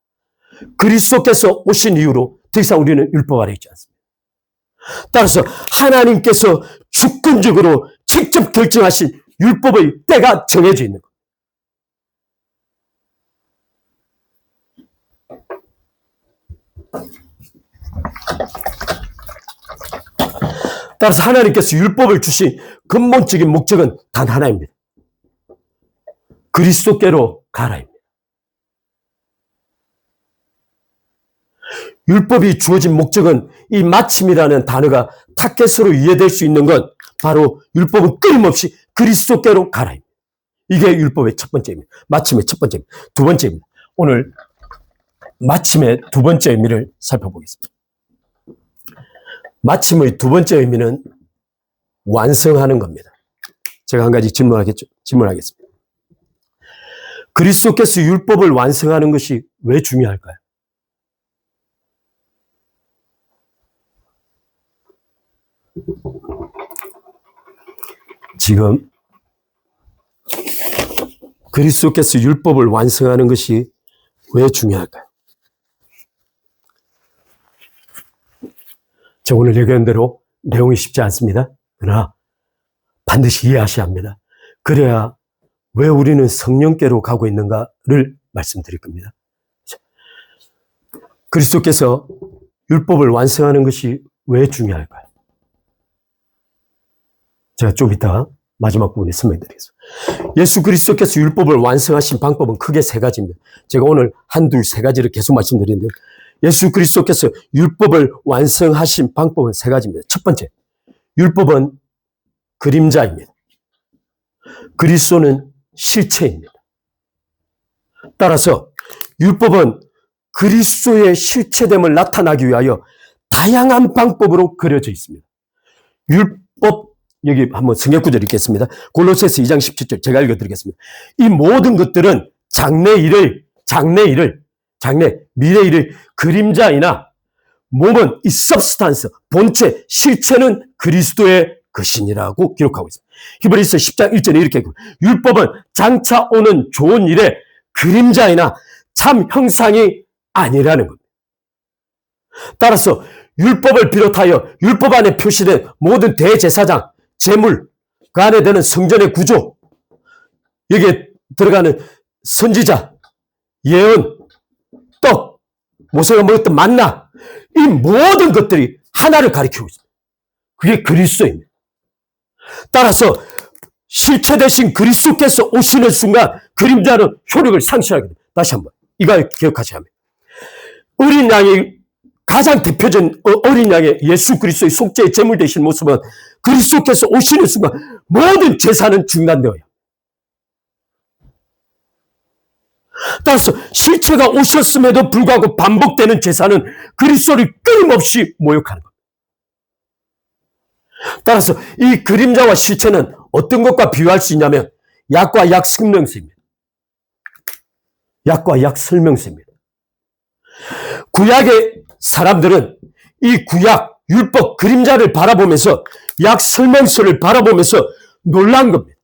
Speaker 1: 그리스도께서 오신 이후로 더 이상 우리는 율법 아래 있지 않습니다. 따라서 하나님께서 주권적으로 직접 결정하신 율법의 때가 정해져 있는 것. 따라서 하나님께서 율법을 주신 근본적인 목적은 단 하나입니다. 그리스도께로 가라입니다. 율법이 주어진 목적은 이 마침이라는 단어가 타켓으로 이해될 수 있는 건 바로 율법은 끊임없이 그리스도께로 가라입니다. 이게 율법의 첫 번째입니다. 마침의 첫 번째입니다. 두 번째입니다. 오늘 마침의 두 번째 의미를 살펴보겠습니다. 마침의 두 번째 의미는 완성하는 겁니다. 제가 한 가지 질문하겠습니다. 그리스도께서 율법을 완성하는 것이 왜 중요할까요? 지금 그리스도께서 율법을 완성하는 것이 왜 중요할까요? 제가 오늘 얘기한 대로 내용이 쉽지 않습니다. 그러나 반드시 이해하셔야 합니다. 그래야 왜 우리는 성령께로 가고 있는가를 말씀드릴 겁니다. 그리스도께서 율법을 완성하는 것이 왜 중요할까요? 제가 좀 이따 마지막 부분에 설명드리겠습니다. 예수 그리스도께서 율법을 완성하신 방법은 크게 세 가지입니다. 제가 오늘 세 가지를 계속 말씀드리는데 예수 그리스도께서 율법을 완성하신 방법은 세 가지입니다. 첫 번째, 율법은 그림자입니다. 그리스도는 실체입니다. 따라서 율법은 그리스도의 실체됨을 나타나기 위하여 다양한 방법으로 그려져 있습니다. 율법, 여기 한번 성경구절 읽겠습니다. 골로새서 2장 17절 제가 읽어드리겠습니다. 이 모든 것들은 미래 일을 그림자이나 몸은 이 substance, 본체, 실체는 그리스도의 것이니라고 기록하고 있습니다. 히브리서 10장 1절에 이렇게 율법은 장차 오는 좋은 일의 그림자이나 참 형상이 아니라는 겁니다. 따라서 율법을 비롯하여 율법 안에 표시된 모든 대제사장, 제물, 그 안에 드는 성전의 구조, 여기에 들어가는 선지자, 예언, 떡, 모세가 먹었던 만나, 이 모든 것들이 하나를 가리키고 있습니다. 그게 그리스도입니다. 따라서 실체 대신 그리스도께서 오시는 순간 그림자는 효력을 상실하게 됩니다. 다시 한번 이걸 기억하셔야 합니다. 어린 양이 가장 대표적인 어린 양의 예수 그리스도의 속죄의 제물 되신 모습은 그리스도께서 오시는 순간 모든 제사는 중단되어요. 따라서 실체가 오셨음에도 불구하고 반복되는 제사는 그리스도를 끊임없이 모욕하는 겁니다. 따라서 이 그림자와 실체는 어떤 것과 비유할 수 있냐면 약과 약 설명서입니다. 약과 약 설명서입니다. 구약의 사람들은 이 구약, 율법, 그림자를 바라보면서 약 설명서를 바라보면서 놀란 겁니다.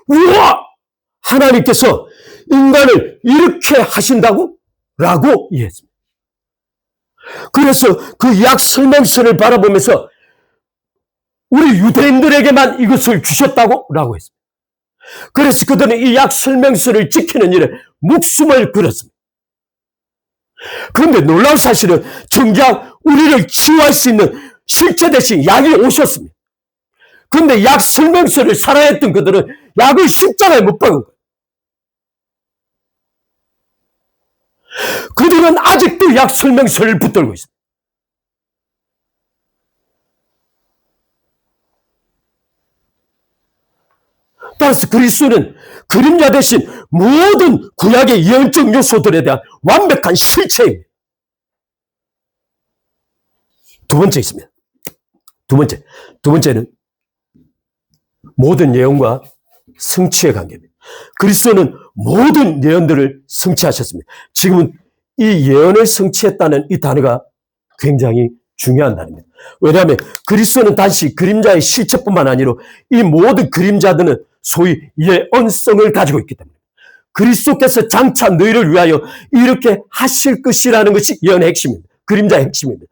Speaker 1: 우와! 하나님께서 인간을 이렇게 하신다고? 라고 이해했습니다. 그래서 그 약 설명서를 바라보면서 우리 유대인들에게만 이것을 주셨다고? 라고 했습니다. 그래서 그들은 이 약 설명서를 지키는 일에 목숨을 걸었습니다. 그런데 놀라운 사실은 정작 우리를 치유할 수 있는 실체 대신 약이 오셨습니다. 그런데 약 설명서를 살아했던 그들은 약을 십자가에 못 박은 거예요. 그들은 아직도 약 설명서를 붙들고 있습니다. 따라서 그리스도는 그림자 대신 모든 구약의 예언적 요소들에 대한 완벽한 실체입니다. 두 번째 있습니다. 두 번째는 모든 예언과 성취의 관계입니다. 그리스도는 모든 예언들을 성취하셨습니다. 지금은 이 예언을 성취했다는 이 단어가 굉장히 중요한 단어입니다. 왜냐하면 그리스도는 단지 그림자의 실체뿐만 아니라 이 모든 그림자들은 소위 예언성을 가지고 있기 때문에 그리스도께서 장차 너희를 위하여 이렇게 하실 것이라는 것이 예언의 핵심입니다. 그림자의 핵심입니다.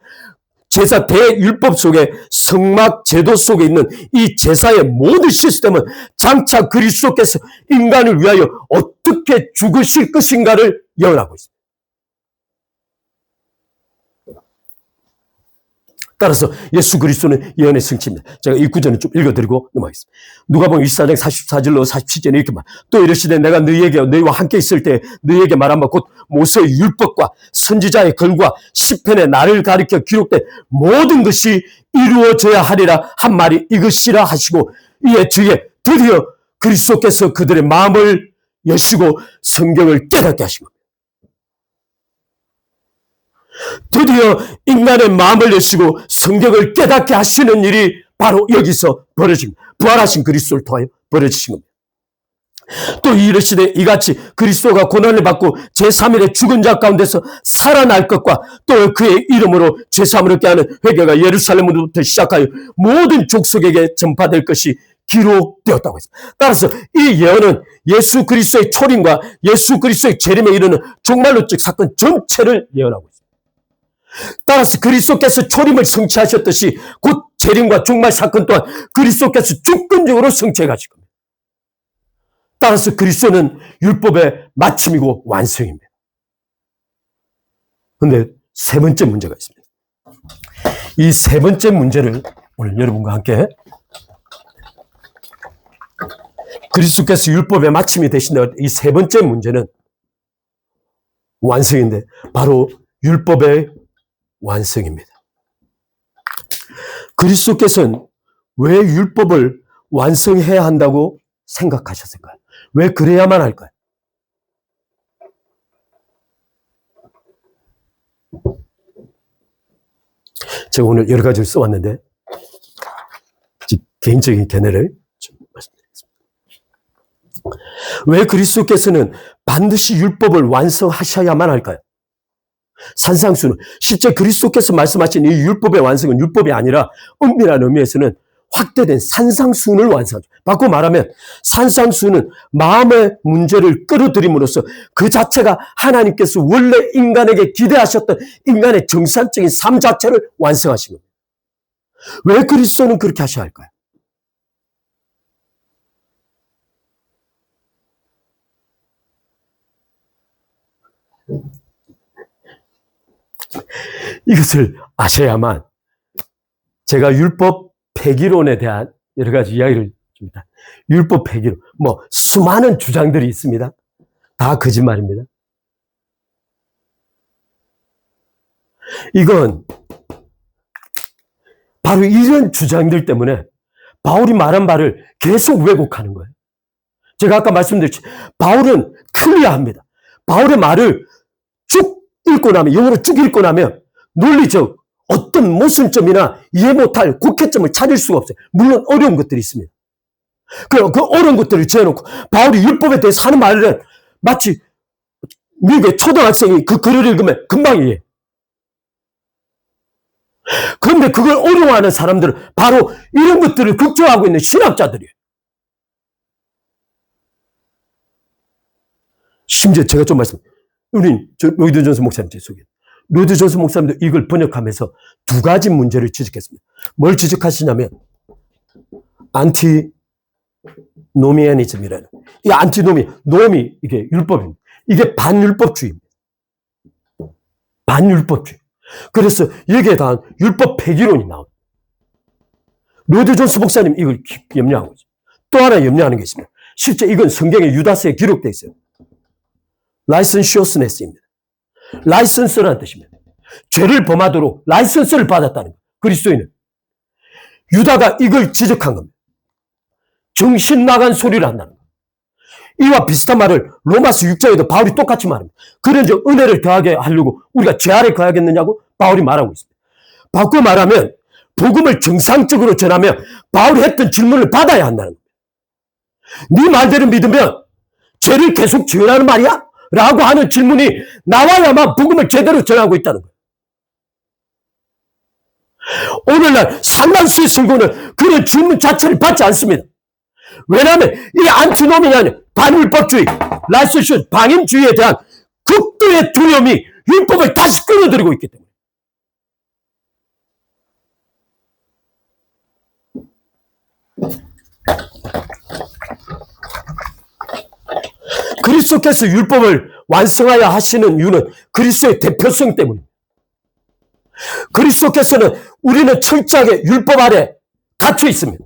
Speaker 1: 제사 대율법 속에 성막 제도 속에 있는 이 제사의 모든 시스템은 장차 그리스도께서 인간을 위하여 어떻게 죽으실 것인가를 예언하고 있습니다. 따라서 예수 그리스도는 예언의 성취입니다. 제가 이 구절을 좀 읽어드리고 넘어가겠습니다. 누가복음 24장 44절로 47절에 이렇게 말. 또 이르시되 내가 너희와 함께 있을 때 너희에게 말한 바 곧 모세의 율법과 선지자의 글과 시편의 나를 가리켜 기록된 모든 것이 이루어져야 하리라 한 말이 이것이라 하시고 이에 주에 드디어 그리스도께서 그들의 마음을 여시고 성경을 깨닫게 하신 겁니다. 드디어 인간의 마음을 여시고 성경을 깨닫게 하시는 일이 바로 여기서 벌어진 부활하신 그리스도를 통하여 벌어지신 겁니다. 또 이르시되 이같이 그리스도가 고난을 받고 제3일에 죽은 자 가운데서 살아날 것과 또 그의 이름으로 죄사함을 얻게 하는 회개가 예루살렘으로부터 시작하여 모든 족속에게 전파될 것이 기록되었다고 했습니다. 따라서 이 예언은 예수 그리스도의 초림과 예수 그리스도의 재림에 이르는 종말론적 사건 전체를 예언하고 있습니다. 따라서 그리스도께서 초림을 성취하셨듯이 곧 재림과 종말 사건 또한 그리스도께서 주권적으로 성취해 가실 겁니다. 따라서 그리스도는 율법의 마침이고 완성입니다. 그런데 세 번째 문제가 있습니다. 이 세 번째 문제를 오늘 여러분과 함께 그리스도께서 율법의 마침이 되신다. 이 세 번째 문제는 완성인데 바로 율법의 완성입니다. 그리스도께서는 왜 율법을 완성해야 한다고 생각하셨을까요? 왜 그래야만 할까요? 제가 오늘 여러 가지를 써왔는데 개인적인 견해를 좀 말씀드리겠습니다. 왜 그리스도께서는 반드시 율법을 완성하셔야만 할까요? 산상수는 실제 그리스도께서 말씀하신 이 율법의 완성은 율법이 아니라 엄밀한 의미에서는 확대된 산상수훈을 완성하죠. 바꿔 말하면 산상수훈은 마음의 문제를 끌어들임으로써 그 자체가 하나님께서 원래 인간에게 기대하셨던 인간의 정상적인 삶 자체를 완성하신 겁니다. 왜 그리스도는 그렇게 하셔야 할까요? 이것을 아셔야만 제가 율법 폐기론에 대한 여러 가지 이야기를 줍니다. 율법 폐기론, 수많은 주장들이 있습니다. 다 거짓말입니다. 이건 바로 이런 주장들 때문에 바울이 말한 바를 계속 왜곡하는 거예요. 제가 아까 말씀드렸지, 바울은 클리어합니다. 바울의 말을 쭉 읽고 나면, 영어로 쭉 읽고 나면 논리적 어떤 모순점이나 이해 못할 곡해점을 찾을 수가 없어요. 물론 어려운 것들이 있습니다. 그 어려운 것들을 지어놓고 바울이 율법에 대해서 하는 말은 마치 미국의 초등학생이 그 글을 읽으면 금방 이해해. 그런데 그걸 어려워하는 사람들은 바로 이런 것들을 걱정하고 있는 신학자들이에요. 심지어 제가 좀 우리 로이드 존슨 목사님 죄송해요. 로이드 존슨 목사님도 이걸 번역하면서 두 가지 문제를 지적했습니다. 뭘 지적하시냐면 안티노미애니즘이라는, 이 노미 이게 율법입니다. 이게 반율법주의입니다. 반율법주의. 그래서 여기에 대한 율법 폐기론이 나옵니다. 로이드 존슨 목사님 이걸 염려하고 있어요. 또 하나 염려하는 게 있습니다. 실제 이건 성경의 유다서에 기록되어 있어요. 라이선시오스네스입니다. 라이선스라는 뜻입니다. 죄를 범하도록 라이선스를 받았다는 거예요. 그리스도인은. 유다가 이걸 지적한 겁니다. 정신 나간 소리를 한다는 거예요. 이와 비슷한 말을 로마서 6장에도 바울이 똑같이 말합니다. 그런즉 은혜를 더하게 하려고 우리가 죄 아래 거하겠느냐고 바울이 말하고 있습니다. 바꿔 말하면 복음을 정상적으로 전하면 바울이 했던 질문을 받아야 한다는 거예요. 네 말대로 믿으면 죄를 계속 지으라는 말이야? 라고 하는 질문이 나와야만 복음을 제대로 전하고 있다는 거예요. 오늘날 상당수의 성도는 그런 질문 자체를 받지 않습니다. 왜냐하면 이 안티노미아는 반율법주의, 라이소시오 방임주의에 대한 극도의 두려움이 율법을 다시 끌어들이고 있기 때문에. 그리스도께서 율법을 완성하여 하시는 이유는 그리스도의 대표성 때문입니다. 그리스도께서는 우리는 철저하게 율법 아래 갇혀 있습니다.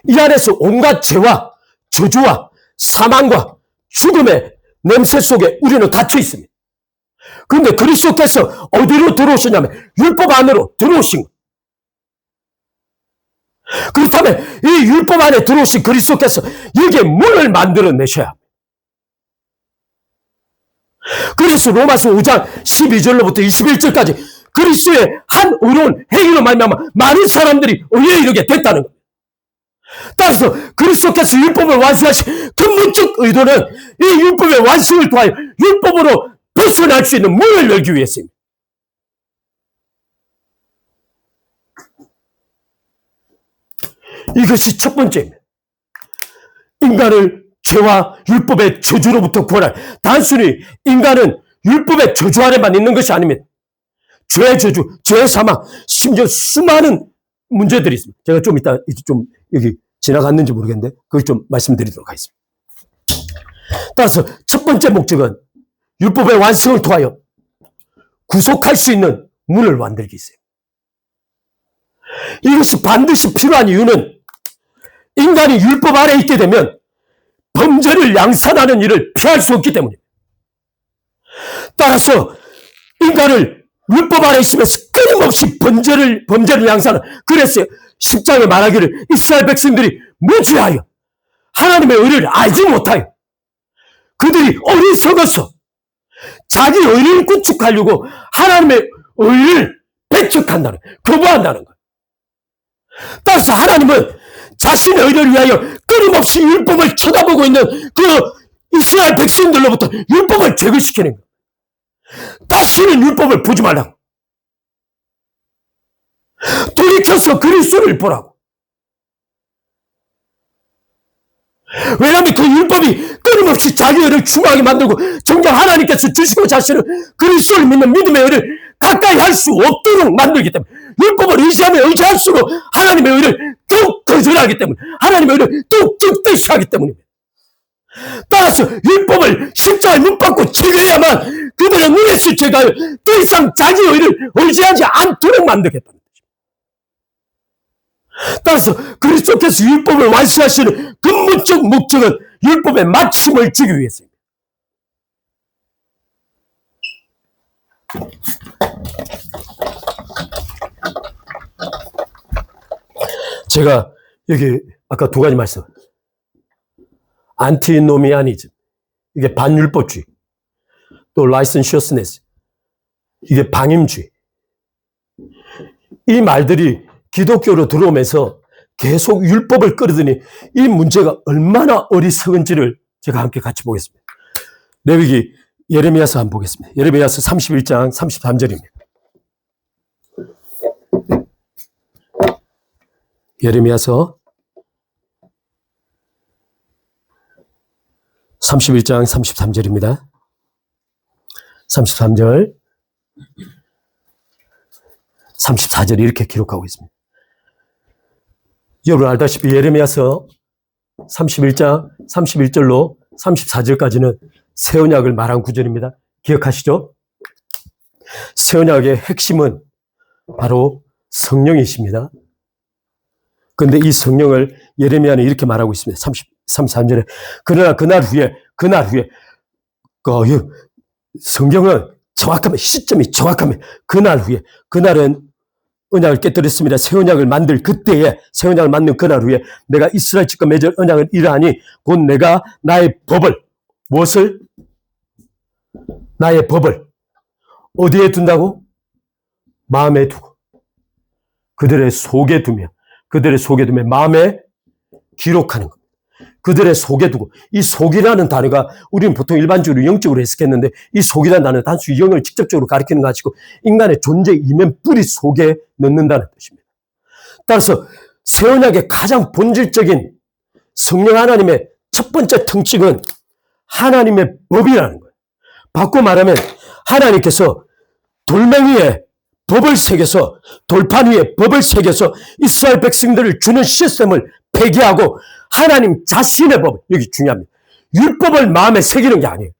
Speaker 1: 이 안에서 온갖 죄와 저주와 사망과 죽음의 냄새 속에 우리는 갇혀 있습니다. 그런데 그리스도께서 어디로 들어오시냐면 율법 안으로 들어오신 거예요. 그렇다면 이 율법 안에 들어오신 그리스도께서 여기에 문을 만들어내셔야 합니다. 그래서 로마서 5장 12절로부터 21절까지 그리스도의 한 의로운 행위로 말미암아 많은 사람들이 의에 이르게 됐다는 겁니다. 따라서 그리스도께서 율법을 완성하신 근본적 의도는 이 율법의 완성을 통하여 율법으로 벗어날 수 있는 문을 열기 위해서입니다. 이것이 첫 번째입니다. 인간을 죄와 율법의 저주로부터 구원할, 단순히 인간은 율법의 저주 아래만 있는 것이 아닙니다. 죄의 저주, 죄의 사망, 심지어 수많은 문제들이 있습니다. 제가 좀 이따 좀 여기 지나갔는지 모르겠는데 그걸 좀 말씀드리도록 하겠습니다. 따라서 첫 번째 목적은 율법의 완성을 통하여 구속할 수 있는 문을 만들기 있어요. 이것이 반드시 필요한 이유는 인간이 율법 아래 있게 되면 범죄를 양산하는 일을 피할 수 없기 때문입니다. 따라서 인간을 율법 아래 있으면서 끊임없이 범죄를 양산하는, 그래서 10장에 말하기를 이스라엘 백성들이 무지하여 하나님의 의를 알지 못하여 그들이 어리석어서 자기 의를 구축하려고 하나님의 의를 배척한다는, 거부한다는 거예요. 따라서 하나님은 자신의 의를 위하여 끊임없이 율법을 쳐다보고 있는 그 이스라엘 백성들로부터 율법을 제거시키는 거예요. 다시는 율법을 보지 말라고. 돌이켜서 그리스도를 보라고. 왜냐하면 그 율법이 끊임없이 자기 의를 추구하게 만들고 정작 하나님께서 주시고 자신은 그리스도를 믿는 믿음의 의를 가까이 할 수 없도록 만들기 때문에, 율법을 의지하면 의지할수록 하나님의 의를 더욱 거절하기 때문에, 하나님의 의를 더욱 뜻대시하기 때문입니다. 따라서 율법을 십자가에 못 박고 제거해야만 그들의 눈에서 죄가 더 이상 자기 의를 의지하지 않도록 만들겠다는 거죠. 따라서 그리스도께서 율법을 완수하시는 근본적 목적은 율법의 마침을 주기 위해서입니다. 제가 여기 아까 두 가지 말씀. 안티노미아니즘. 이게 반율법주의. 또 라이센시어스네스. 이게 방임주의. 이 말들이 기독교로 들어오면서 계속 율법을 끌어들이니 이 문제가 얼마나 어리석은지를 제가 함께 같이 보겠습니다. 레위기 예레미야서 한번 보겠습니다. 예레미야서 31장 33절입니다. 예레미야서 31장 33절입니다. 33절, 34절 이렇게 기록하고 있습니다. 여러분 알다시피 예레미야서 31장 31절로 34절까지는 새 언약을 말한 구절입니다. 기억하시죠? 새 언약의 핵심은 바로 성령이십니다. 그런데 이 성령을 예레미야는 이렇게 말하고 있습니다. 33절에 그러나 그날 후에 성경은 정확하면 시점이 정확하면 그날 후에 그날은 언약을 깨뜨렸습니다. 새 언약을 만들 그때에 새 언약을 만든 그날 후에 내가 이스라엘 집과 맺을 언약을 이러하니 곧 내가 나의 법을 무엇을? 나의 법을 어디에 둔다고? 마음에 두고 그들의 속에 두며 마음에 기록하는 겁니다. 그들의 속에 두고 이 속이라는 단어가 우리는 보통 일반적으로 영적으로 해석했는데 이 속이라는 단어는 단순히 영을 직접적으로 가리키는 거 가지고 인간의 존재 이면 뿌리 속에 넣는다는 뜻입니다. 따라서 새 언약의 가장 본질적인 성령 하나님의 첫 번째 특징은 하나님의 법이라는 거예요. 바꿔 말하면 하나님께서 돌멩이 위에 법을 새겨서 돌판 위에 법을 새겨서 이스라엘 백성들을 주는 시스템을 폐기하고 하나님 자신의 법, 여기 중요합니다. 율법을 마음에 새기는 게 아니에요.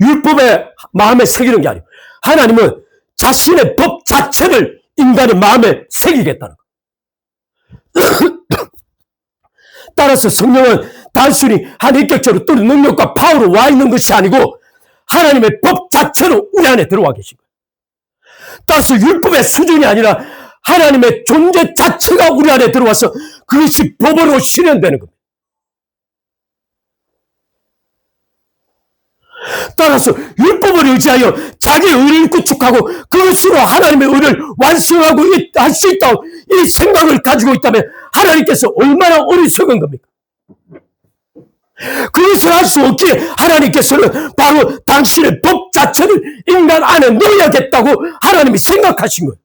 Speaker 1: 율법에 마음에 새기는 게 아니에요. 하나님은 자신의 법 자체를 인간의 마음에 새기겠다는 거예요. 따라서 성령은 단순히 한 인격적으로 또는 능력과 파워로 와 있는 것이 아니고 하나님의 법 자체로 우리 안에 들어와 계신 거예요. 따라서 율법의 수준이 아니라 하나님의 존재 자체가 우리 안에 들어와서 그것이 법으로 실현되는 겁니다. 따라서 율법을 의지하여 자기의 의를 구축하고 그것으로 하나님의 의를 완성하고 할 수 있다고 이 생각을 가지고 있다면 하나님께서 얼마나 어리석은 겁니까? 그것을 할 수 없기에 하나님께서는 바로 당신의 법 자체를 인간 안에 넣어야겠다고 하나님이 생각하신 거예요.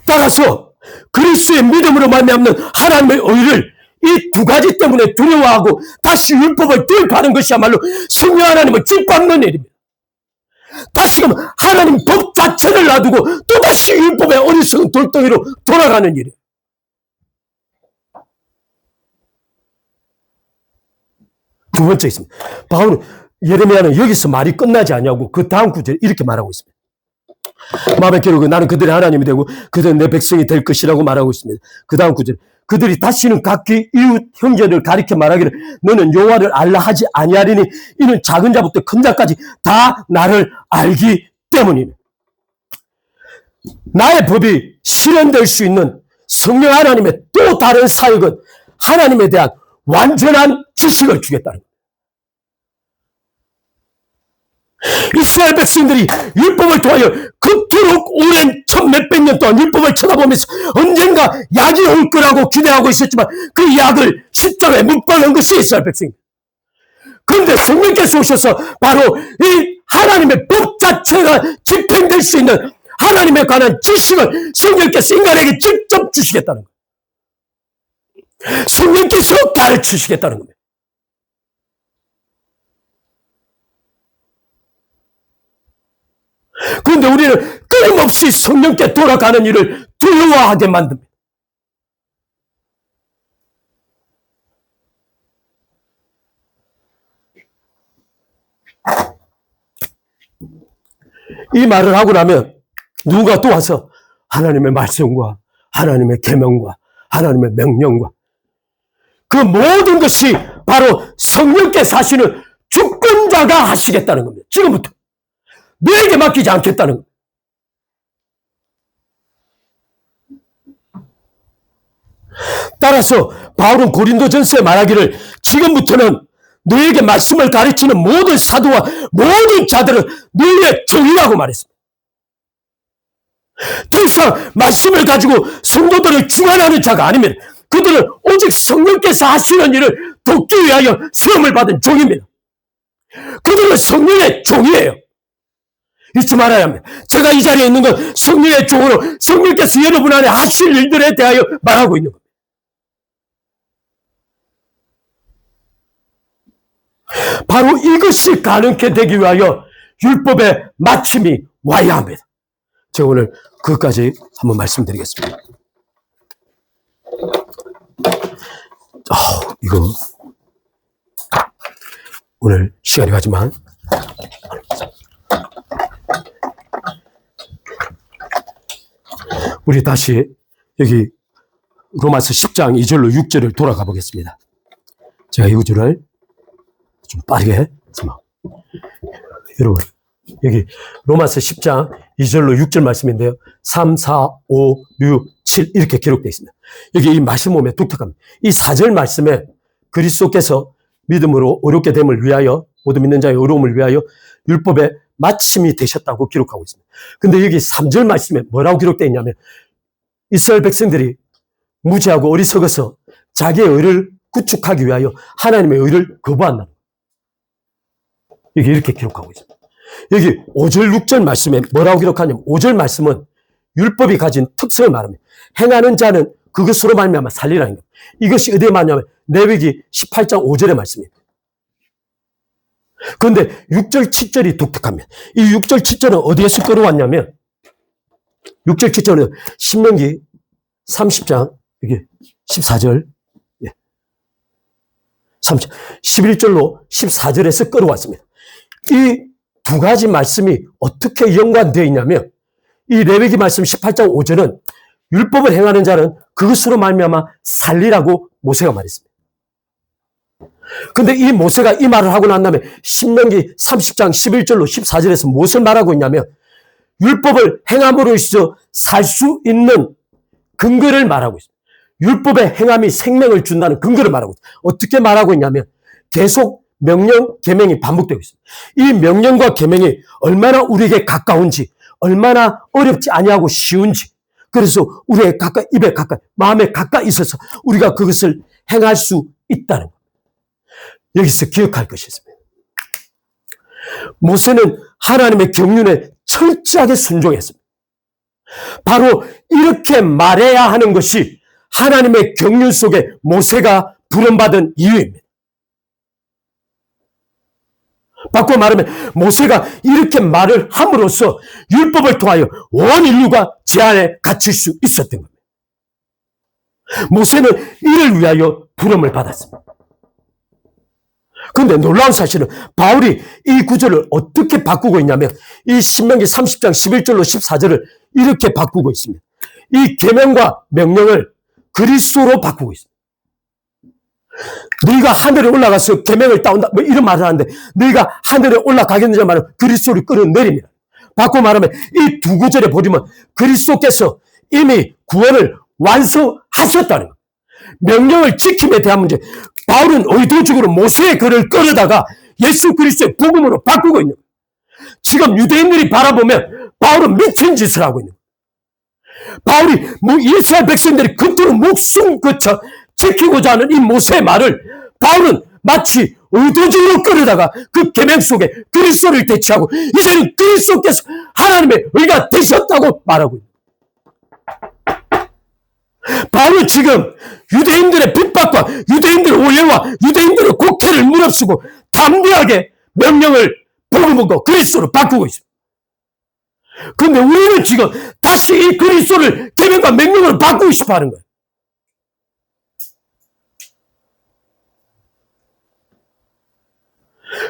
Speaker 1: 따라서 그리스도의 믿음으로 말미암는 하나님의 의를 이 두 가지 때문에 두려워하고 다시 율법을 도입하는 것이야말로 성령 하나님을 짓밟는 일입니다. 다시금 하나님 법 자체를 놔두고 또다시 율법의 어리석은 돌덩이로 돌아가는 일이에요. 두 번째 있습니다. 바울은 예레미야는 여기서 말이 끝나지 않냐고 그 다음 구절에 이렇게 말하고 있습니다. 마음에 겨루고 나는 그들의 하나님이 되고 그들은 내 백성이 될 것이라고 말하고 있습니다. 그 다음 구절 그들이 다시는 각기 이웃 형제를 가리켜 말하기를 너는 여호와를 알라 하지 아니하리니 이는 작은 자부터 큰 자까지 다 나를 알기 때문이네. 나의 법이 실현될 수 있는 성령 하나님의 또 다른 사역은 하나님에 대한 완전한 지식을 주겠다는 거예요. 이스라엘 백성들이 율법을 통하여 그토록 오랜 천몇백 년 동안 율법을 쳐다보면서 언젠가 약이 올 거라고 기대하고 있었지만 그 약을 십자가에 못 박은 것이 이스라엘 백성입니다. 그런데 성령께서 오셔서 바로 이 하나님의 법 자체가 집행될 수 있는 하나님에 관한 지식을 성령께서 인간에게 직접 주시겠다는 거예요. 성령께서 가르치시겠다는 겁니다. 그런데 우리는 끊임없이 성령께 돌아가는 일을 두려워하게 만듭니다. 이 말을 하고 나면 누가 또 와서 하나님의 말씀과 하나님의 계명과 하나님의 명령과 그 모든 것이 바로 성령께 사시는 주권자가 하시겠다는 겁니다. 지금부터. 너에게 맡기지 않겠다는 거예요. 따라서 바울은 고린도전서에 말하기를 지금부터는 너에게 말씀을 가르치는 모든 사도와 모든 자들은 너의 정이라고 말했습니다. 더 이상 말씀을 가지고 성도들을 주관하는 자가 아닙니다. 그들은 오직 성령께서 하시는 일을 돕기 위하여 시험을 받은 종입니다. 그들은 성령의 종이에요. 잊지 말아야 합니다. 제가 이 자리에 있는 건 성령의 종으로 성령께서 여러분 안에 하실 일들에 대하여 말하고 있는 겁니다. 바로 이것이 가능케 되기 위하여 율법의 마침이 와야 합니다. 제가 오늘 그것까지 한번 말씀드리겠습니다. 이거 오늘 시간이 가지만 우리 다시 여기 로마서 10장 2절로 6절을 돌아가 보겠습니다. 제가 이 구절을 좀 빠르게 여러분 여기 로마서 10장 2절로 6절 말씀인데요. 3, 4, 5, 6, 7 이렇게 기록되어 있습니다. 여기 이 말씀 보면 독특합니다. 이 4절 말씀에 그리스도께서 믿음으로 어렵게 됨을 위하여 모든 믿는 자의 어려움을 위하여 율법의 마침이 되셨다고 기록하고 있습니다. 근데 여기 3절 말씀에 뭐라고 기록되어 있냐면 이스라엘 백성들이 무지하고 어리석어서 자기의 의를 구축하기 위하여 하나님의 의를 거부한다. 여기 이렇게 기록하고 있습니다. 여기 5절 6절 말씀에 뭐라고 기록하냐면 5절 말씀은 율법이 가진 특성을 말합니다. 행하는 자는 그것으로 말미암아 살리라는 겁니다. 이것이 어디에 맞냐면 레위기 18장 5절의 말씀입니다. 그런데 6절 7절이 독특합니다. 이 6절 7절은 어디에서 끌어왔냐면 6절 7절은 신명기 30장 이게 14절 11절로 14절에서 끌어왔습니다. 이 두 가지 말씀이 어떻게 연관되어 있냐면 이 레위기 말씀 18장 5절은 율법을 행하는 자는 그것으로 말미암아 살리라고 모세가 말했습니다. 그런데 이 모세가 이 말을 하고 난 다음에 신명기 30장 11절로 14절에서 무엇을 말하고 있냐면 율법을 행함으로 있어 살 수 있는 근거를 말하고 있습니다. 율법의 행함이 생명을 준다는 근거를 말하고 있습니다. 어떻게 말하고 있냐면 계속 명령, 계명이 반복되고 있습니다. 이 명령과 계명이 얼마나 우리에게 가까운지, 얼마나 어렵지 아니하고 쉬운지, 그래서 우리의 가까이, 입에 가까이, 마음에 가까이 있어서 우리가 그것을 행할 수 있다는 겁니다. 여기서 기억할 것이 있습니다. 모세는 하나님의 경륜에 철저하게 순종했습니다. 바로 이렇게 말해야 하는 것이 하나님의 경륜 속에 모세가 부름받은 이유입니다. 바꿔 말하면 모세가 이렇게 말을 함으로써 율법을 통하여 온 인류가 제 안에 갇힐 수 있었던 겁니다. 모세는 이를 위하여 부름을 받았습니다. 그런데 놀라운 사실은 바울이 이 구절을 어떻게 바꾸고 있냐면 이 신명기 30장 11절로 14절을 이렇게 바꾸고 있습니다. 이 계명과 명령을 그리스도로 바꾸고 있습니다. 너희가 하늘에 올라가서 계명을 따온다 뭐 이런 말을 하는데 너희가 하늘에 올라가겠느냐 말은 그리스도를 끌어내립니다. 바꿔 말하면 이 두 구절에 보시면 그리스도께서 이미 구원을 완성하셨다는 것. 명령을 지킴에 대한 문제. 바울은 의도적으로 모세의 글을 끌어다가 예수 그리스도의 복음으로 바꾸고 있는 거예요. 지금 유대인들이 바라보면 바울은 미친 짓을 하고 있는 거예요. 바울이 이스라엘 백성들이 그토록 목숨 그쳐 지키고자 하는 이 모세의 말을 바울은 마치 의도적으로 끌어다가 그 계명 속에 그리스도를 대체하고 이제는 그리스도께서 하나님의 의가 되셨다고 말하고 있는 거예요. 바울은 지금 유대인들의 핍박과 유대인들의 오해와 유대인들의 곡해를 무릅쓰고 담대하게 명령을 복음으로 그리스도로 바꾸고 있습니다. 그런데 우리는 지금 다시 이 그리스도를 계명과 명령으로 바꾸고 싶어 하는 거예요.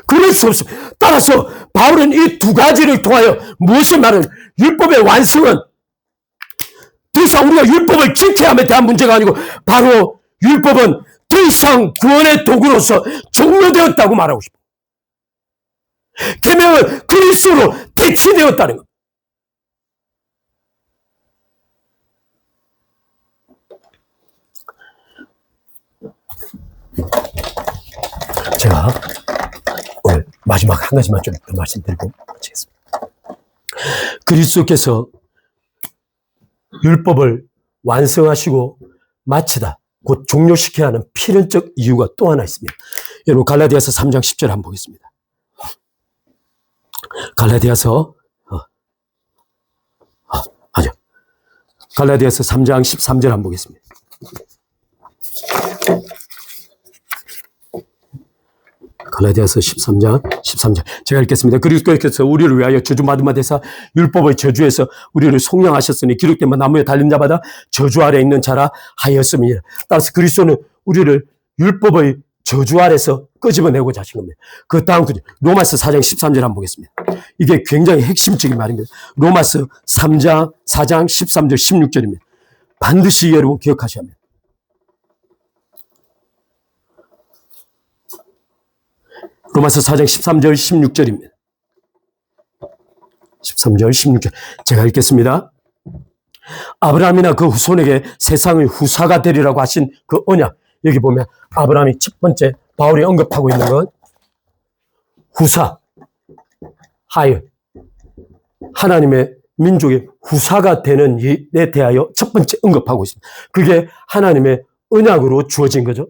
Speaker 1: 그럴 수 없습니다. 따라서 바울은 이 두 가지를 통하여 무엇을 말하는 율법의 완성은 더 이상 우리가 율법을 지켜야 함에 대한 문제가 아니고 바로 율법은 더 이상 구원의 도구로서 종료되었다고 말하고 싶어요. 계명은 그리스도로 대치되었다는 겁니다. 제가 오늘 마지막 한 가지만 좀 더 말씀드리고 마치겠습니다. 그리스도께서 율법을 완성하시고 마치다, 곧 종료시켜야 하는 필연적 이유가 또 하나 있습니다. 여러분, 갈라디아서 3장 10절 한번 보겠습니다. 갈라디아서 3장 13절 한번 보겠습니다. 갈라디아서 13장 13절 제가 읽겠습니다. 그리스도께서 우리를 위하여 저주받은 바 되사 율법의 저주에서 우리를 속량하셨으니 기록된 바 나무에 달린 자마다 저주 아래 있는 자라 하였음이니라. 따라서 그리스도는 우리를 율법의 저주 아래서 끄집어내고자 하신 겁니다. 그 다음 로마서 4장 13절 한번 보겠습니다. 이게 굉장히 핵심적인 말입니다. 로마서 4장 13절 16절입니다. 반드시 여러분 기억하셔야 합니다. 로마서 4장 13절 16절입니다. 13절 16절 제가 읽겠습니다. 아브라함이나 그 후손에게 세상의 후사가 되리라고 하신 그 언약, 여기 보면 아브라함이 첫 번째 바울이 언급하고 있는 건 후사, 하여 하나님의 민족의 후사가 되는 데 대하여 첫 번째 언급하고 있습니다. 그게 하나님의 언약으로 주어진 거죠.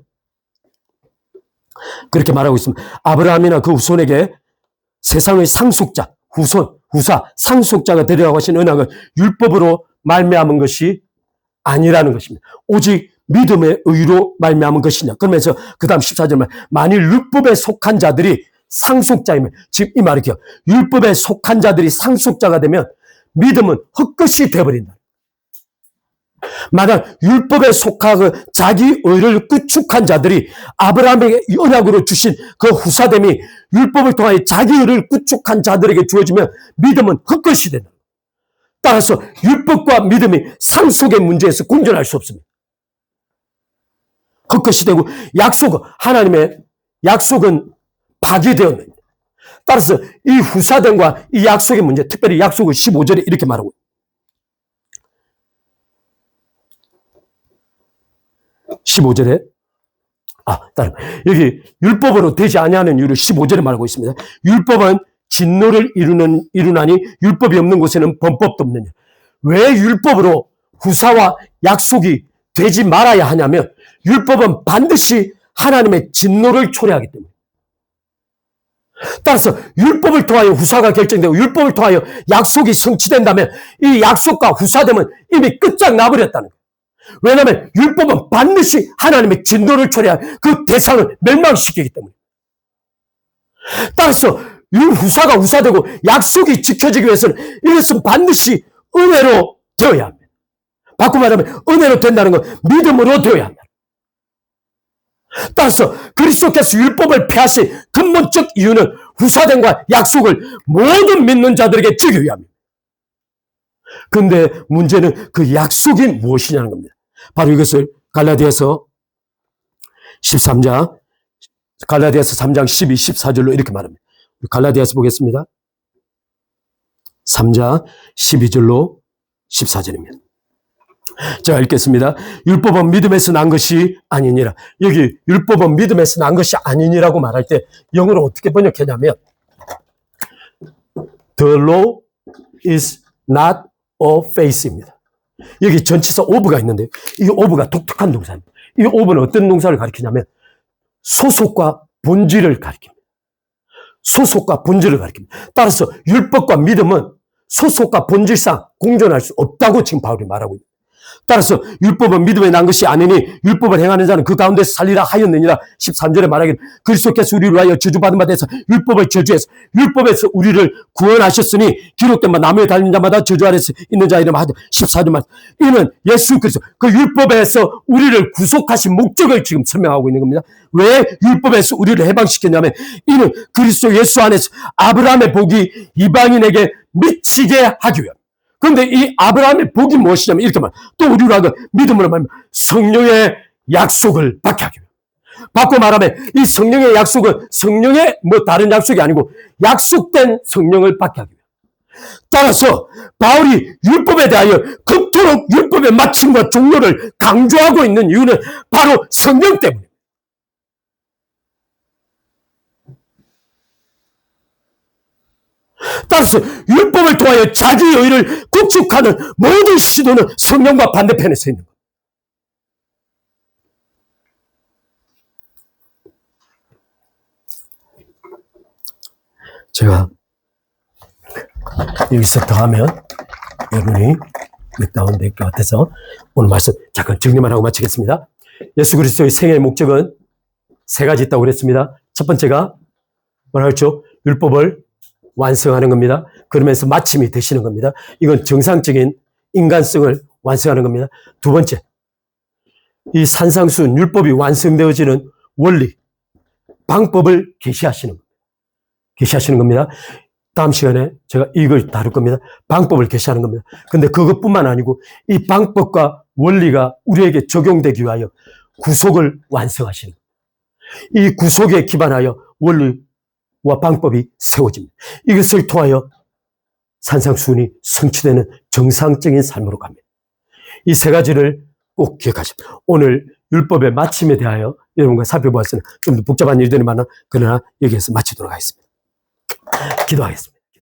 Speaker 1: 그렇게 말하고 있습니다. 아브라함이나 그 후손에게 세상의 상속자, 후사, 상속자가 되리라고 하신 언약은 율법으로 말미암은 것이 아니라는 것입니다. 오직 믿음의 의로 말미암은 것이냐. 그러면서 그 다음 14절 말, 만일 율법에 속한 자들이 상속자이면, 지금 이 말이 기억, 율법에 속한 자들이 상속자가 되면 믿음은 헛것이 되어버린다. 만약 율법에 속하고 자기 의를 구축한 자들이 아브라함에게 언약으로 주신 그 후사됨이 율법을 통하여 자기 의를 구축한 자들에게 주어지면 믿음은 헛것이 된다. 따라서 율법과 믿음이 상속의 문제에서 공존할 수 없습니다. 헛것이 되고 하나님의 약속은 파기되었는데, 따라서 이 후사됨과 이 약속의 문제, 특별히 약속을 15절에 이렇게 말하고 있습니다. 15절에 여기 율법으로 되지 아니하는 이유를 15절에 말하고 있습니다. 율법은 진노를 이루나니 율법이 없는 곳에는 범법도 없느냐. 왜 율법으로 후사와 약속이 되지 말아야 하냐면 율법은 반드시 하나님의 진노를 초래하기 때문에. 따라서 율법을 통하여 후사가 결정되고 율법을 통하여 약속이 성취된다면 이 약속과 후사됨은 이미 끝장나버렸다는 거예요. 왜냐하면 율법은 반드시 하나님의 진노를 초래한 그 대상을 멸망시키기 때문에. 따라서 후사가 후사되고 약속이 지켜지기 위해서는 이것은 반드시 은혜로 되어야 합니다. 바꾸고 말하면 은혜로 된다는 건 믿음으로 되어야 합니다. 따라서 그리스도께서 율법을 폐하신 근본적 이유는 후사됨과 약속을 모든 믿는 자들에게 주기 위함입니다. 그런데 문제는 그 약속이 무엇이냐는 겁니다. 바로 이것을 갈라디아서 3장 12, 14절로 이렇게 말합니다. 갈라디아서 보겠습니다. 3장 12절로 14절입니다. 제가 읽겠습니다. 율법은 믿음에서 난 것이 아니니라. 여기 율법은 믿음에서 난 것이 아니니라고 말할 때 영어로 어떻게 번역했냐면 The law is not of faith입니다. 여기 전치사 of가 있는데 이 of가 독특한 동사입니다. 이 of는 어떤 동사를 가리키냐면 소속과 본질을 가리킵니다. 소속과 본질을 가리킵니다. 따라서 율법과 믿음은 소속과 본질상 공존할 수 없다고 지금 바울이 말하고 있습니다. 따라서 율법은 믿음에 난 것이 아니니 율법을 행하는 자는 그 가운데서 살리라 하였느니라. 13절에 말하기를 그리스도께서 우리를 위하여 저주받은 바 되사 율법의 저주에서 율법에서 우리를 구원하셨으니 기록된 바 나무에 달린 자마다 저주 아래서 있는 자 이름 하되 14절 말 이는 예수 그리스도 그 율법에서 우리를 구속하신 목적을 지금 설명하고 있는 겁니다. 왜 율법에서 우리를 해방시켰냐면 이는 그리스도 예수 안에서 아브라함의 복이 이방인에게 미치게 하기 위함. 그런데 이 아브라함의 복이 무엇이냐면 이렇게 말. 또 우리로 하여금 믿음으로 말하면 성령의 약속을 받게 하기 위해. 바꿔 말하면 이 성령의 약속은 성령의 다른 약속이 아니고 약속된 성령을 받게 하기 위해. 따라서 바울이 율법에 대하여 그토록 율법의 마침과 종료를 강조하고 있는 이유는 바로 성령 때문입니다. 따라서 율법을 통하여 자기 의를 구축하는 모든 시도는 성령과 반대편에 서 있는 거예요. 제가 여기서 더하면 여러분이 맥다운 될 것 같아서 오늘 말씀 잠깐 정리만 하고 마치겠습니다. 예수 그리스도의 생애의 목적은 세 가지 있다고 그랬습니다. 첫 번째가 뭐라 했죠? 율법을 완성하는 겁니다. 그러면서 마침이 되시는 겁니다. 이건 정상적인 인간성을 완성하는 겁니다. 두 번째, 이 산상수훈 율법이 완성되어지는 원리, 방법을 계시하시는 겁니다. 계시하시는 겁니다. 다음 시간에 제가 이걸 다룰 겁니다. 방법을 계시하는 겁니다. 근데 그것뿐만 아니고 이 방법과 원리가 우리에게 적용되기 위하여 구속을 완성하시는 겁니다. 이 구속에 기반하여 원리와 방법이 세워집니다. 이것을 통하여 산상수훈이 성취되는 정상적인 삶으로 갑니다. 이 세 가지를 꼭 기억하십시오. 오늘 율법의 마침에 대하여 여러분과 살펴보았으나 좀 더 복잡한 일들이 많아 그러나 여기에서 마치도록 하겠습니다. 기도하겠습니다.